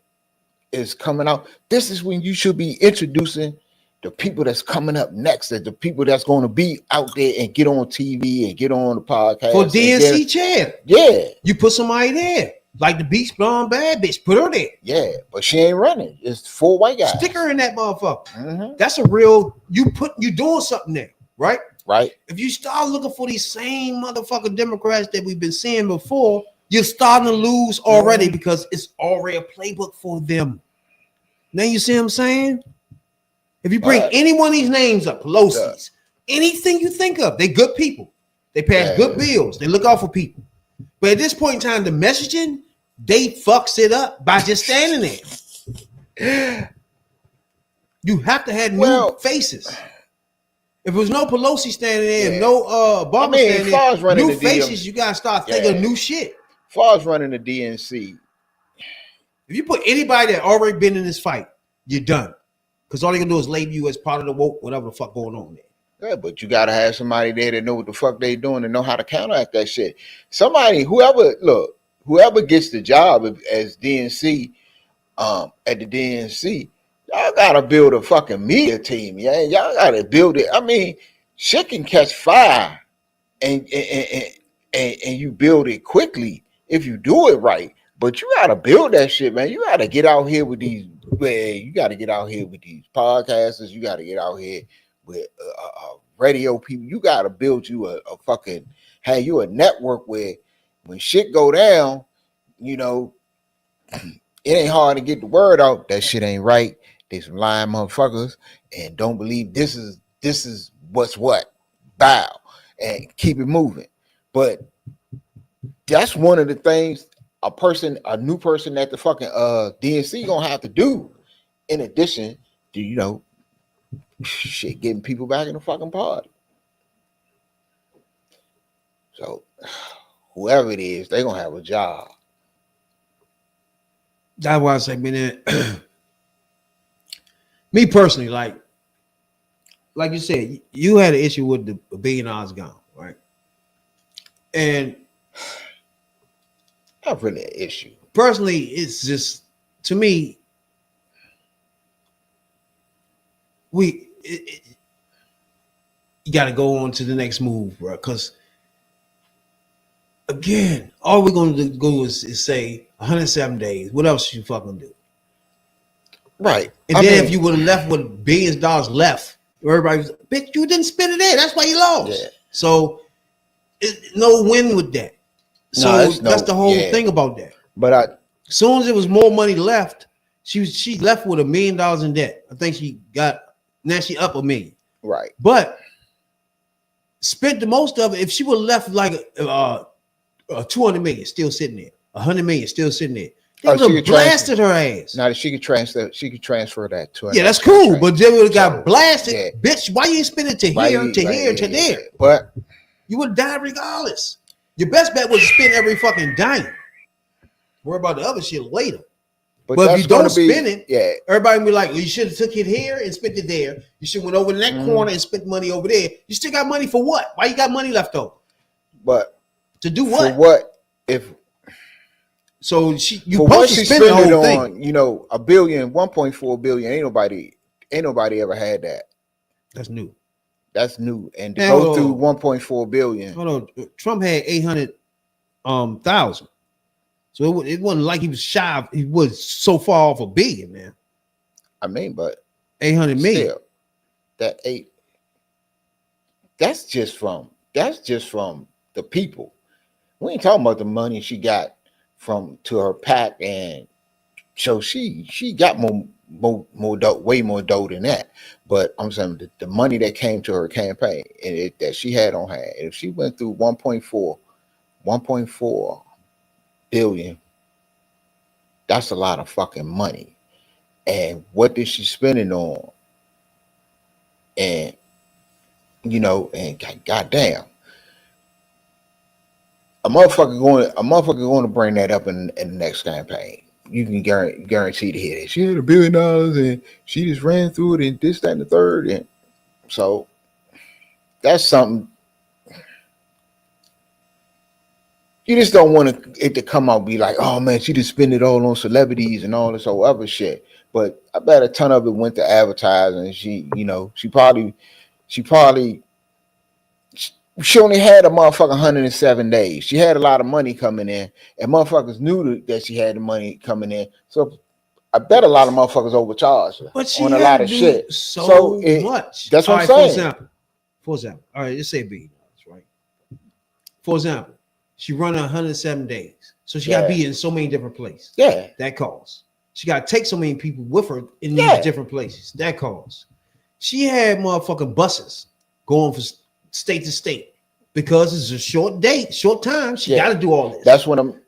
is coming out, this is when you should be introducing the people that's coming up next, the people that's going to be out there and get on TV and get on the podcast. For DNC chair. Yeah. You put somebody there. Like the beach blonde bad bitch. Put her there. Yeah, but she ain't running. It's 4 white guys. Stick her in that motherfucker. Mm-hmm. That's a real, you doing something there, right? Right. If you start looking for these same motherfucking Democrats that we've been seeing before, you're starting to lose already because it's already a playbook for them. Now you see what I'm saying? If you bring any one of these names up, Pelosi's, anything you think of, they good people. They pass good bills. They look out for people. But at this point in time, the messaging, they fucks it up by just standing there. You have to have new faces. If there was no Pelosi standing there, no Obama standing there, new faces, you gotta start thinking of new shit. As far as running the DNC, if you put anybody that already been in this fight, you're done. Because all they gonna do is label you as part of the woke, whatever the fuck going on there. Yeah, but you gotta have somebody there that know what the fuck they doing and know how to counteract that shit. Somebody, whoever gets the job as DNC, at the DNC, y'all gotta build a fucking media team. Yeah, y'all gotta build it. I mean, shit can catch fire, and you build it quickly if you do it right. But you gotta build that shit, man. You gotta get out here with these. You gotta get out here with these podcasters. You gotta get out here with radio people. You gotta build you a fucking have you a network where when shit go down, you know, it ain't hard to get the word out. That shit ain't right. They some lying motherfuckers and don't believe this is what's what. Bow and keep it moving. But that's one of the things a new person at the fucking DNC gonna have to do, in addition to, you know, shit, getting people back in the fucking party. So whoever it is, they gonna have a job. That's why I say, man, me personally, like you said, you had an issue with the $1 billion gone, right? And not really an issue. Personally, it's just, to me, you got to go on to the next move, bro. Because again, all we're going to go is say 107 days. What else you fucking do? Right. And then if you would have left with billions of dollars left, everybody was, bitch, you didn't spend it there. That's why you lost. Yeah. So no win with that. So that's the whole thing about that. But as soon as there was more money left, she left with $1 million in debt. I think now she up $1 million. Right. But spent the most of it. If she would have left like 200 million still sitting there, 100 million still sitting there, they would have blasted her ass. Now she could transfer that to her. Yeah, that's cool. But they would have got blasted. Yeah. Bitch, why you ain't spend it to here, to here, to there? But you would die regardless. Your best bet was to spend every fucking dime. Worry about the other shit later. But if you don't spend it, everybody will be like, well, you should have took it here and spent it there. You should have went over in that corner and spent money over there. You still got money for what? Why you got money left over? But to do what? For what? If so, you supposed to spend the whole thing. You know, $1 billion, 1.4 billion. Ain't nobody ever had that. That's new. That's new. And to go through 1.4 billion. Hold on. Trump had 800,000. So it wasn't like he was shy. He was so far off $1 billion, man. I mean, but 800 million. Still, that's just from the people. We ain't talking about the money she got to her PAC, and so she got more dough, way more dough than that. But I'm saying the money that came to her campaign and that she had on hand, if she went through 1.4 billion, that's a lot of fucking money. And what did she spend it on? And you know, and goddamn, a motherfucker going to bring that up in the next campaign. You can guarantee to hear that she had $1 billion and she just ran through it and this, that, and the third. And so that's something you just don't want it to come out and be like, oh man, she just spend it all on celebrities and all this whole other shit. But I bet a ton of it went to advertising. And she only had a motherfucker 107 days. She had a lot of money coming in, and motherfuckers knew that she had the money coming in. So I bet a lot of motherfuckers overcharged her on a lot of shit. So much. That's what I'm saying. For example, all right, let's say $1 billion, right? For example, she run 107 days. So she got to be in so many different places. Yeah. That costs. She got to take so many people with her in these different places. That costs. She had motherfucking buses going from state to state because it's a short time. She got to do all this.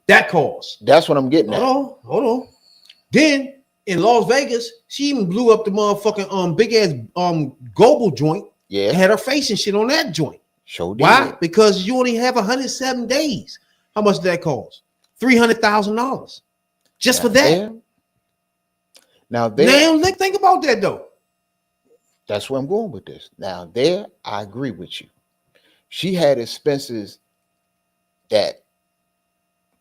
That costs. That's what I'm getting at. Hold on. Then in Las Vegas, she even blew up the motherfucking big ass global joint. Yeah. And had her face and shit on that joint. Sure did. Why? Because you only have 107 days. How much did that cost? $300,000 just for that. Now think about that though. That's where I'm going with this. Now there, I agree with you. She had expenses that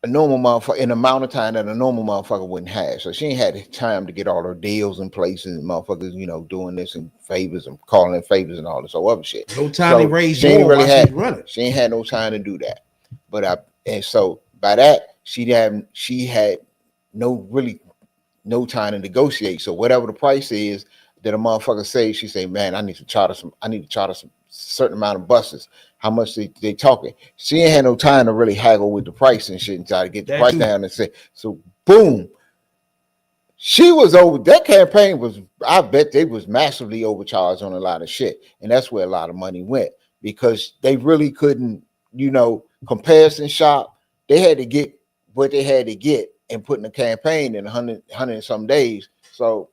a normal motherfucker, in the amount of time that a normal motherfucker wouldn't have. So she ain't had time to get all her deals in place and motherfuckers, doing this and favors and calling in favors and all this other shit. No time to raise she ain't more really while she's running. She ain't had no time to do that. And so by that, she had no time to negotiate. So whatever the price is that a motherfucker say, she say, man, I need to charter some certain amount of buses. How much they talking? She ain't had no time to really haggle with the price and shit and try to get the price down and say, so boom. She was over. That campaign was, I bet they was massively overcharged on a lot of shit. And that's where a lot of money went because they really couldn't, comparison shop. They had to get what they had to get and put in a campaign in 100 and some days. So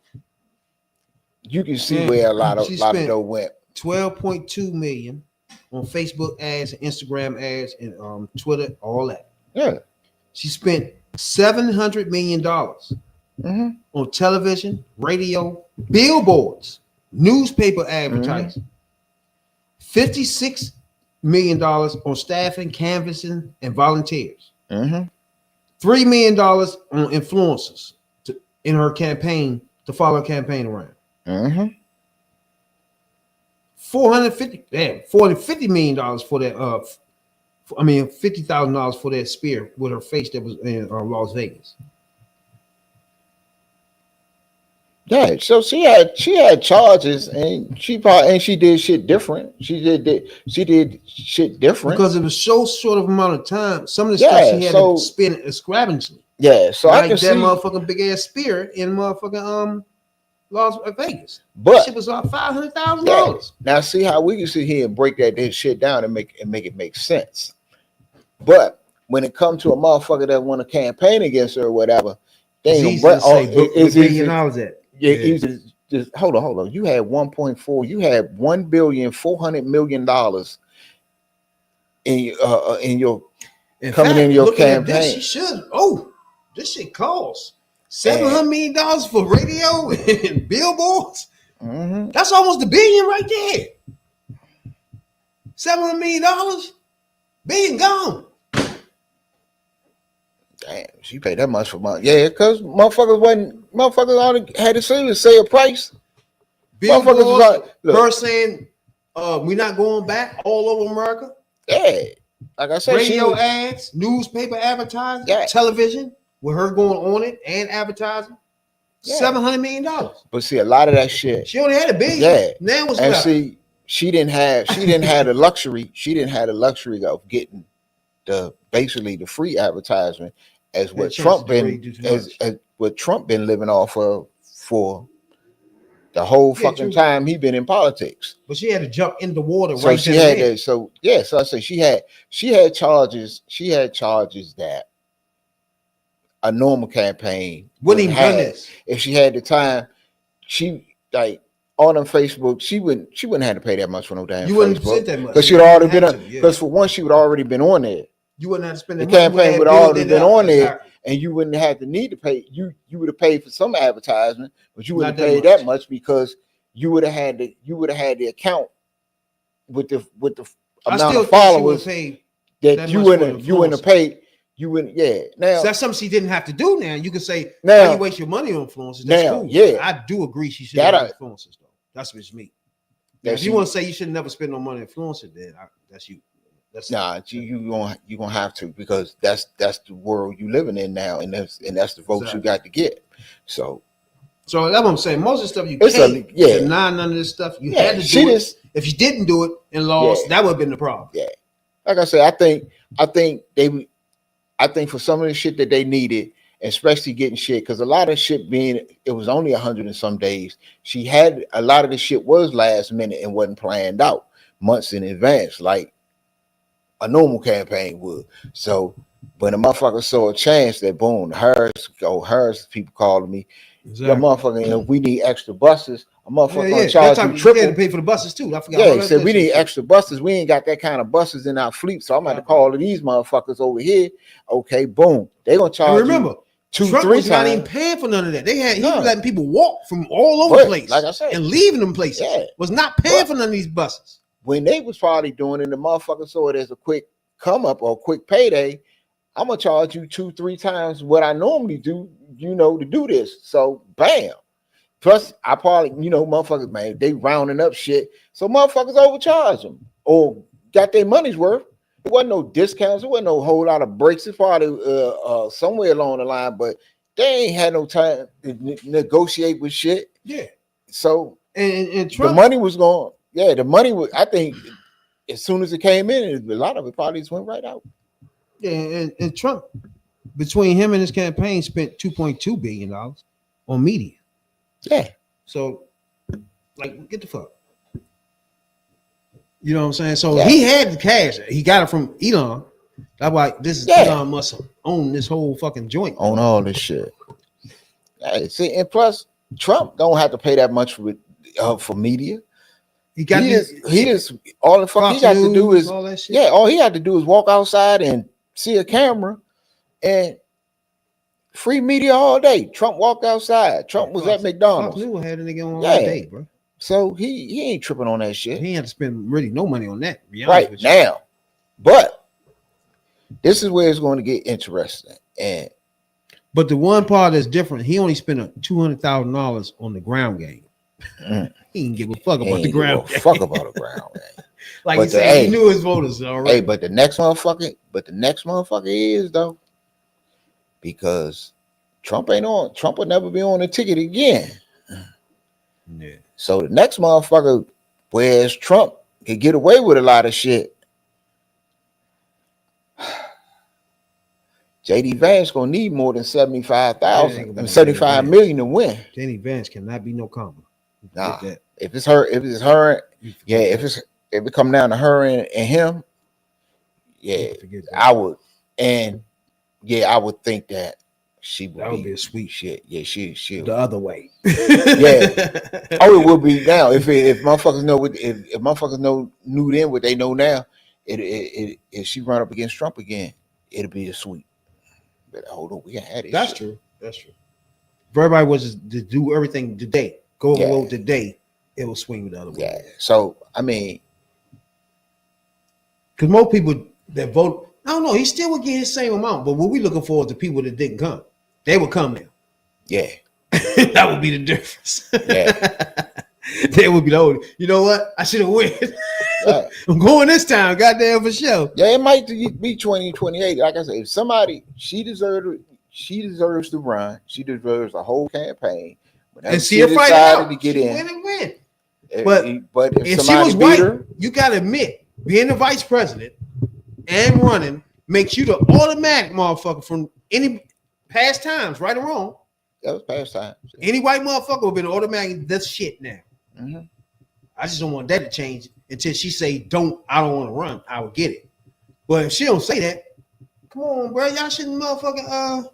you can see where a lot of dough went. 12.2 million on Facebook ads, Instagram ads, and Twitter, all that. Yeah. She spent $700 million on television, radio, billboards, newspaper advertising. $56 million on staffing, canvassing, and volunteers. $3 million on influencers in her campaign to follow her campaign around. $450 million for that. $50,000 for that spear with her face that was in Las Vegas. Yeah, so she had charges, and she did shit different. She did shit different because it was so short of amount of time. Some of the stuff she had to spend scavengely. Yeah, so like I can that see motherfucking big ass spear in motherfucking Las Vegas. But that shit was like $500,000. Now see how we can sit here and break that shit down and make it make sense. But when it comes to a motherfucker that want to campaign against her or whatever, they ain't gonna $1 billion at. Yeah, just hold on. You had 1.4. You had $1,400,000,000 in your coming in your campaign. This, she should. Oh, this shit costs $700 million for radio and billboards. That's almost $1 billion right there. $700 million, billion gone. Damn, she paid that much for money. Yeah, because motherfuckers already had to say a price. Billboards, her saying, we're not going back all over America. Yeah, like I said, radio ads, newspaper advertising, television with her going on it and advertising. $700 million. But see, a lot of that shit. She only had $1 billion. Yeah, now what's and left? see, she didn't have the luxury. She didn't have the luxury of getting basically the free advertisement as what Trump been living off of for the whole fucking time he been in politics. But she had to jump in the water. So she had that. So I say she had charges. She had charges that a normal campaign wouldn't even done this. If she had the time, she like on Facebook, she wouldn't have to pay that much for no damn. You wouldn't have spent that much because she'd already been because for one she would already been on there. You wouldn't have to spend the campaign would already been on there, and you wouldn't have the need to pay. You would have paid for some advertisement, but you wouldn't have paid that much because you would have had the account with the amount of followers that you wouldn't have paid. You wouldn't, Now so that's something she didn't have to do. Now you can say, why you waste your money on influencers? That's cool. Yeah, I do agree. She should have influencers though. That's what's me. If you want to say you should never spend no money on influencers, then that's you. You gonna have to because that's the world you living in now, and that's the votes you got to get. So that's what I'm saying. Most of the stuff you can't deny none of this stuff. You had to do it. If you didn't do it and lost, that would have been the problem. Yeah, like I said, I think for some of the shit that they needed, especially getting shit, because a lot of shit it was only 100 and some days. She had a lot of the shit was last minute and wasn't planned out months in advance, like a normal campaign would. So when a motherfucker saw a chance that boom, hers, people calling me, Exactly. Your motherfucker, and if we need extra buses, a motherfucker gonna That charge time you triple. to pay for the buses too. I forgot. Yeah, all he that said we shit need too. extra buses. We ain't got that kind of buses in our fleet, so I'm about to call these motherfuckers over here. Okay, boom. They gonna charge. And remember, you Trump 2-3 was not even times. paying for none of that. He No. was letting people walk from all over the place, Like I said, and leaving them places. Yeah. Was not paying for none of these buses. When they was probably doing it, the motherfucker saw it as a quick come up or quick payday. I'm gonna charge you 2-3 times what I normally do, to do this. So bam. Plus, I probably, motherfuckers, man, they rounding up shit. So motherfuckers overcharge them or got their money's worth. There wasn't no discounts. There wasn't no whole lot of breaks. It's probably somewhere along the line, but they ain't had no time to negotiate with shit. Yeah. So and Trump, the money was gone. Yeah, the money was. I think as soon as it came in, a lot of it probably just went right out. Yeah, and Trump, between him and his campaign, spent $2.2 billion on media. Yeah. So, like, get the fuck. You know what I'm saying? So he had the cash. He got it from Elon. That's why Elon must own this whole fucking joint. Own all this shit. Hey, see, and plus Trump don't have to pay that much for media. He just all the fuck he got to do is all that shit. Yeah, all he had to do is walk outside and see a camera and free media all day. Trump walked outside. Trump was at McDonald's. Fox News had a nigga on all day, bro. So he ain't tripping on that shit. He had to spend really no money on that. Right now. But this is where it's going to get interesting. But the one part that's different, he only spent $200,000 on the ground game. He didn't give a fuck about the ground game. Fuck about the ground game. Like he said, he knew his voters already. Hey, but the next motherfucker is though, because Trump will never be on the ticket again. Yeah. So the next motherfucker, whereas Trump can get away with a lot of shit, JD Vance gonna need more than 75 million to win. JD Vance cannot be no combo. Nah, if it's her, yeah, if it come down to her and him, yeah, I would, and yeah, I would think that she would. That would be a sweet shit. Yeah, she the other way. Yeah. Oh, it would be now. If motherfuckers knew then what they know now, if she run up against Trump again, it'll be a sweep. But hold on, we gotta have this. That's true. That's true. If everybody was to do everything today, go vote today, it will swing the other way. Yeah. So I mean, because most people that vote, I don't know, he still would get his same amount. But what we looking for is the people that didn't come. They would come now. Yeah. That would be the difference. Yeah. They would be the you know what? I should have went. Yeah. I'm going this time, goddamn, for sure. Yeah, it might be 2028. Like I said, if somebody she deserves to run. She deserves a whole campaign. And see her fight out to get in. Win and win. But if she was beat white, her, you gotta admit, being the vice president and running makes you the automatic motherfucker from any past times, right or wrong. That was past times. Any white motherfucker would be the automatic. That's shit now. Mm-hmm. I just don't want that to change until she say, I don't want to run. I will get it. But if she don't say that, come on, bro. Y'all shouldn't motherfucking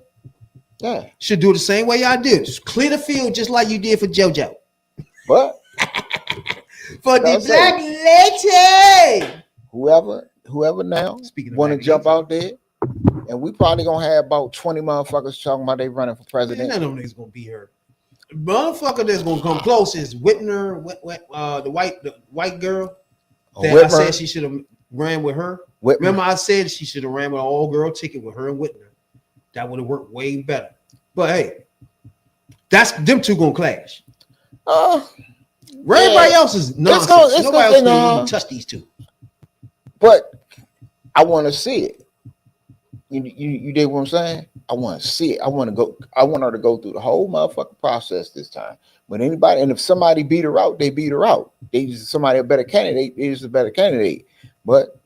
should do it the same way y'all did. Just clear the field just like you did for JoJo. But for the black lady. Whoever now want to jump out there, and we probably gonna have about 20 motherfuckers talking about they running for president. None of them niggas gonna be here. The motherfucker that's gonna come close is Whitner, the white girl that I said she should have ran with her. Whitmer. Remember, I said she should have ran with an all-girl ticket with her and Whitner. That would have worked way better. But hey, that's them two gonna clash. Everybody else is nonsense. Nobody else can even touch these two. But I want to see it. You dig what I'm saying? I want to see it. I want her to go through the whole motherfucking process this time. And if somebody beat her out, they beat her out. Somebody a better candidate is a better candidate. But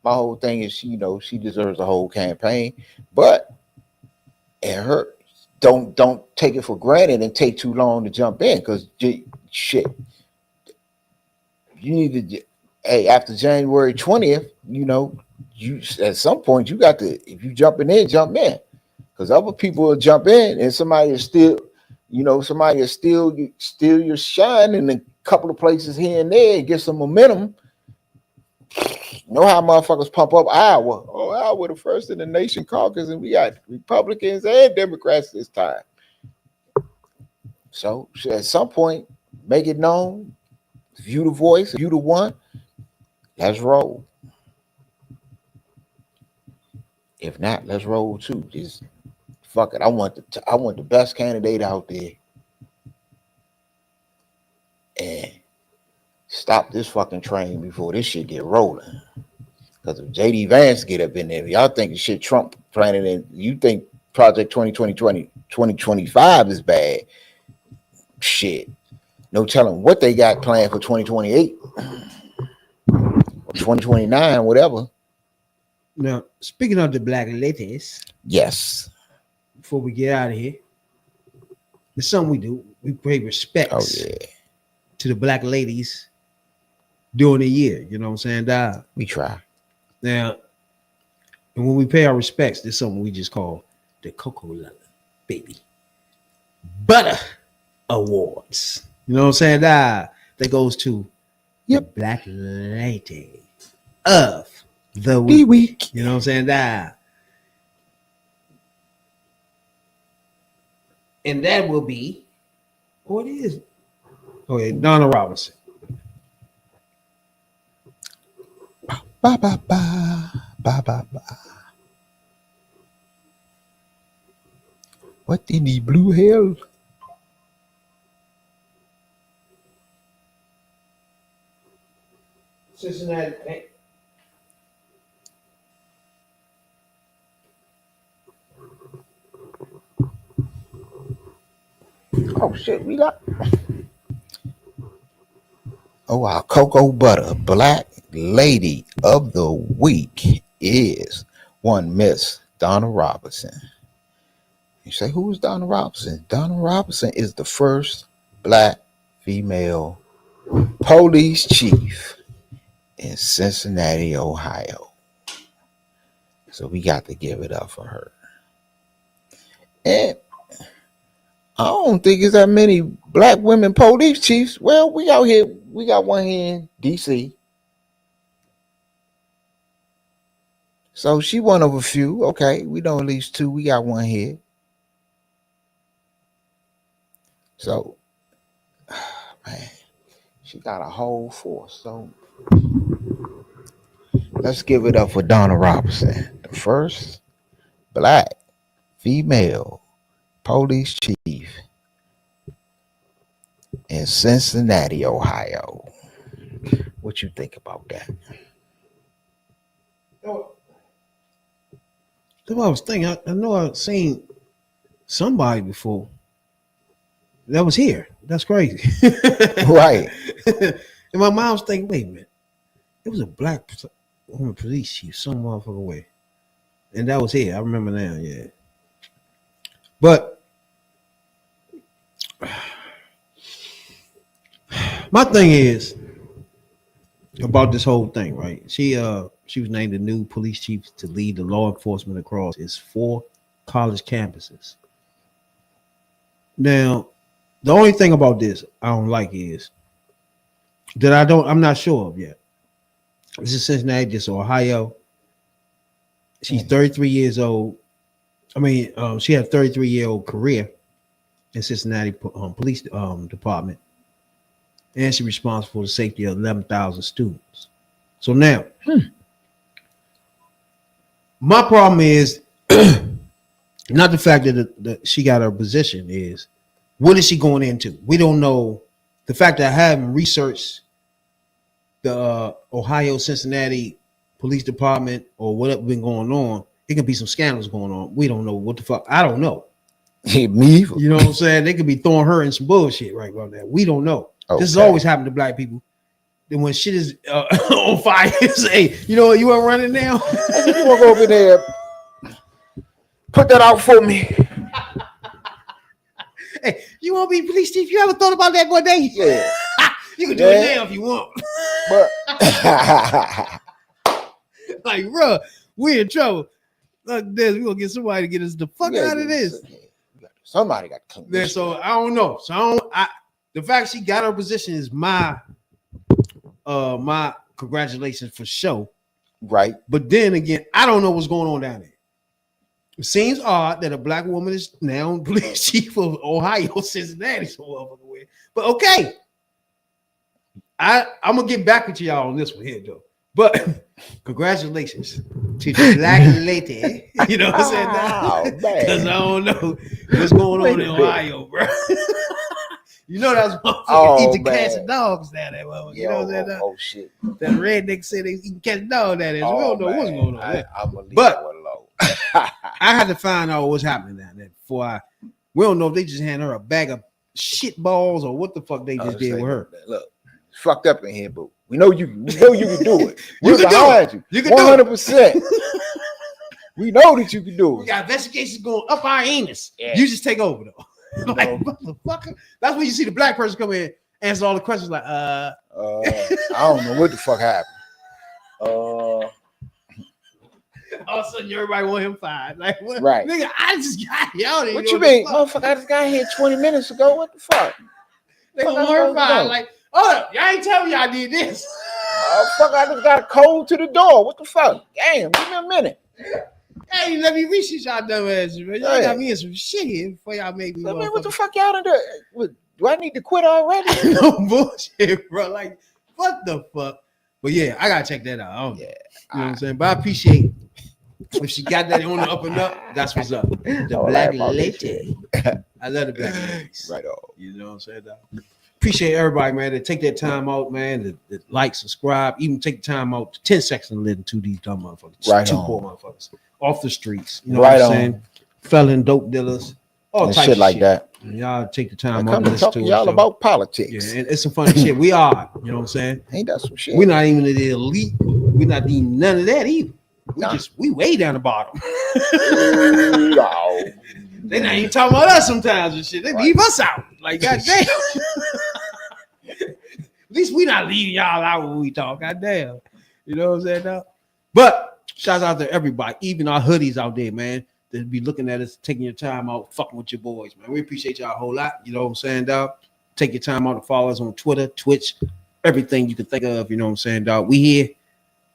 my whole thing is, she deserves a whole campaign. But don't take it for granted and take too long to jump in, because shit, you need to. Hey, after January 20th, you at some point you got to, if you jumping in, jump in, because other people will jump in and somebody is still You know, somebody will steal your shine in a couple of places here and there and get some momentum. You know how motherfuckers pump up Iowa? Oh, Iowa, the first in the nation caucus, and we got Republicans and Democrats this time. So at some point, make it known. If you the voice, if you the one, let's roll. If not, let's roll too. Just fuck it. I want the best candidate out there, and stop this fucking train before this shit get rolling. Because if JD Vance get up in there, if y'all think the shit Trump planning and you think Project 2025 is bad, shit. No telling what they got planned for 2028 or 2029, whatever. Now, speaking of the black ladies, yes. Before we get out of here, it's something we do. We pay respects to the black ladies during the year. You know what I'm saying? We try. Now, and when we pay our respects, there's something we just call the Cocoa Lover Baby Butter Awards. You know what I'm saying? That goes to the black lady of the week. You know what I'm saying? And that will be, what is it? Okay, Donna Robinson. Ba ba ba ba ba ba. What in the blue hell? Cincinnati. Oh shit, we got. Oh, our cocoa butter black lady of the week is one Miss Donna Robinson. You say, who's Donna Robinson? Donna Robinson is the first black female police chief in Cincinnati, Ohio. So we got to give it up for her. And I don't think there's that many black women police chiefs. Well, we out here. We got one here in D.C. So she one of a few. Okay, we know at least two. We got one here. So, man, she got a whole force. So let's give it up for Donna Robinson, the first black female police chief in Cincinnati, Ohio. What you think about that? That's what I was thinking. I know I've seen somebody before that was here. That's crazy. Right. And my mom was thinking, wait a minute. It was a black woman police chief some motherfucker way. And that was here. I remember now, yeah. But my thing is about this whole thing, right? She was named the new police chief to lead the law enforcement across its 4 college campuses. Now, the only thing about this I don't like is that I'm not sure of yet. This is Cincinnati, this is Ohio. She's 33 years old. I mean, she had a 33-year-old career in Cincinnati Police Department. And she's responsible for the safety of 11,000 students. So now, my problem is not the fact that she got her position, is what is she going into? We don't know. The fact that I haven't researched the Ohio Cincinnati Police Department or whatever been going on, it could be some scandals going on. We don't know what the fuck. I don't know. Me either. You know what I'm saying? They could be throwing her in some bullshit right about that. We don't know. Okay. This has always happened to black people. Then when shit is on fire, say, you know what, you want to run it now? You want to go over there? Put that out for me. Hey, you want to be police chief? You ever thought about that one day? Yeah. You can do it now if you want. But like, bro, we in trouble. Like this, we gonna get somebody to get us the fuck out of this. Somebody got to clean Yeah, this so shit. I don't know. So the fact she got her position is my congratulations for sure. Right. But then again, I don't know what's going on down there. It seems odd that a black woman is now police chief of Ohio, Cincinnati, so motherfucking weird. But okay. I'm gonna get back with y'all on this one here, though. But congratulations to the black lady. You know what I'm saying? Oh, Because I don't know what's going on in Ohio, bro. You know that's motherfucking eat the cats and dogs down there, motherfucker. You know what I'm saying? Oh shit. That redneck said they eating cats and dogs down there. So we don't know what's going on. I'm gonna leave But that one alone. I had to find out what's happening down there before we don't know if they just hand her a bag of shit balls or what the fuck they just did with her. Look, it's fucked up in here, but we know you can do it. You We're can do behind it. you. You can do 100%. We know that you can do We it. got investigations going up our anus. Yeah. You just take over though. Like motherfucker. That's when you see the black person come in, answer all the questions like I don't know what the fuck happened. All of a sudden everybody want him fired. Like what? Right. Nigga, I just got y'all. What you mean? Motherfucker, I just got here 20 minutes ago. What the fuck? They want her fired. Like, oh, y'all ain't tell me y'all did this. Oh fuck, I just got a code to the door. What the fuck? Damn, give me a minute. Hey, let me reach y'all dumb asses, man. Y'all got me in some shit here before y'all make me. I mean, what the fuck y'all done do? Do I need to quit already? No bullshit, bro. Like, what the fuck? But yeah, I gotta check that out. I don't know. You know what I'm saying? But I appreciate if she got that on the up and up, that's what's up. The black lady. I love the black ladies. Right on. You know what I'm saying? Appreciate everybody, man, that take that time out, man, to like, subscribe, even take the time out 10 seconds to listen to these dumb motherfuckers. Right Two on. poor motherfuckers off the streets. You know Right what I'm on. saying? Felon, dope dealers, all And types shit of like shit. that. And y'all take the I time out come to to listen talk to to it, y'all so- about politics. Yeah, and it's some funny shit. We are, you know what I'm saying? Ain't that some shit? We're not even the elite. We're not even none of that either. We way down the bottom. No. They not even talking about us sometimes and shit. They leave us out. Like, goddamn. At least we not leaving y'all out when we talk. Goddamn. You know what I'm saying? Now? But shout out to everybody, even our hoodies out there, man, that be looking at us, taking your time out, fucking with your boys, man. We appreciate y'all a whole lot. You know what I'm saying, dog? Take your time out to follow us on Twitter, Twitch, everything you can think of. You know what I'm saying, dog? We here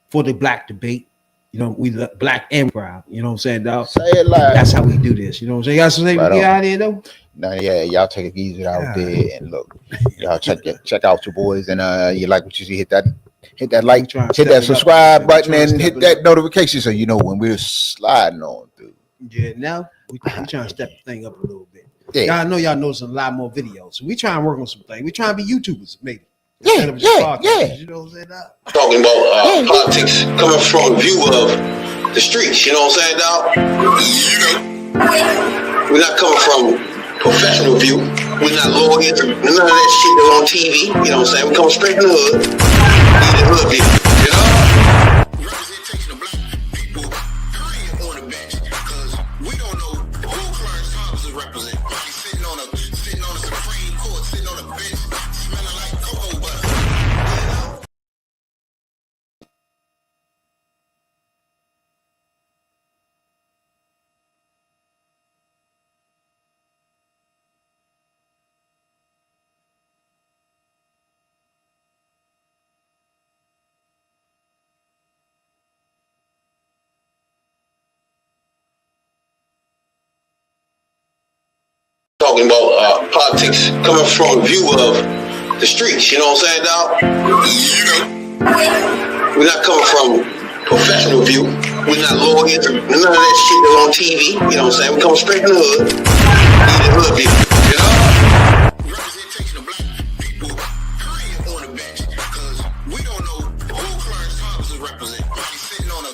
for the black debate. You know, we black and proud. You know what I'm saying, dog? Say it loud. That's how we do this. You know what I'm saying? Y'all say Right we get on. out of here though? Now, yeah, y'all take it easy out there and look. Y'all check out your boys and you like what you see, hit that like, hit that subscribe button and hit that notification so you know when we're sliding on through. Yeah, now we trying to step the thing up a little bit. Yeah. Y'all know y'all noticing a lot more videos. So we trying to work on some things. We trying to be YouTubers, maybe. Yeah, Instead of just yeah, podcasters, You know what I'm saying? Dog? Talking about politics coming from a view of the streets, you know what I'm saying, dog? You know, we're not coming from professional view. We're not lawyers, none of that shit that's on TV, you know what I'm saying? We come straight from the hood, the hood view, you know? Representation of black people, period, on the bench, because we don't know who Clarence Thomas is representing. He's sitting on a Supreme Court, sitting on a bench, smelling like cocoa butter. Talking about politics coming from a view of the streets, you know what I'm saying, dog? You know, we're not coming from professional view. We're not lawyers, none of that shit that's on TV, you know what I'm saying? We come straight from the hood, the hood view, you know? Representation of black people, period, on the bench, because we don't know who Clarence Thomas is representing. He's sitting on a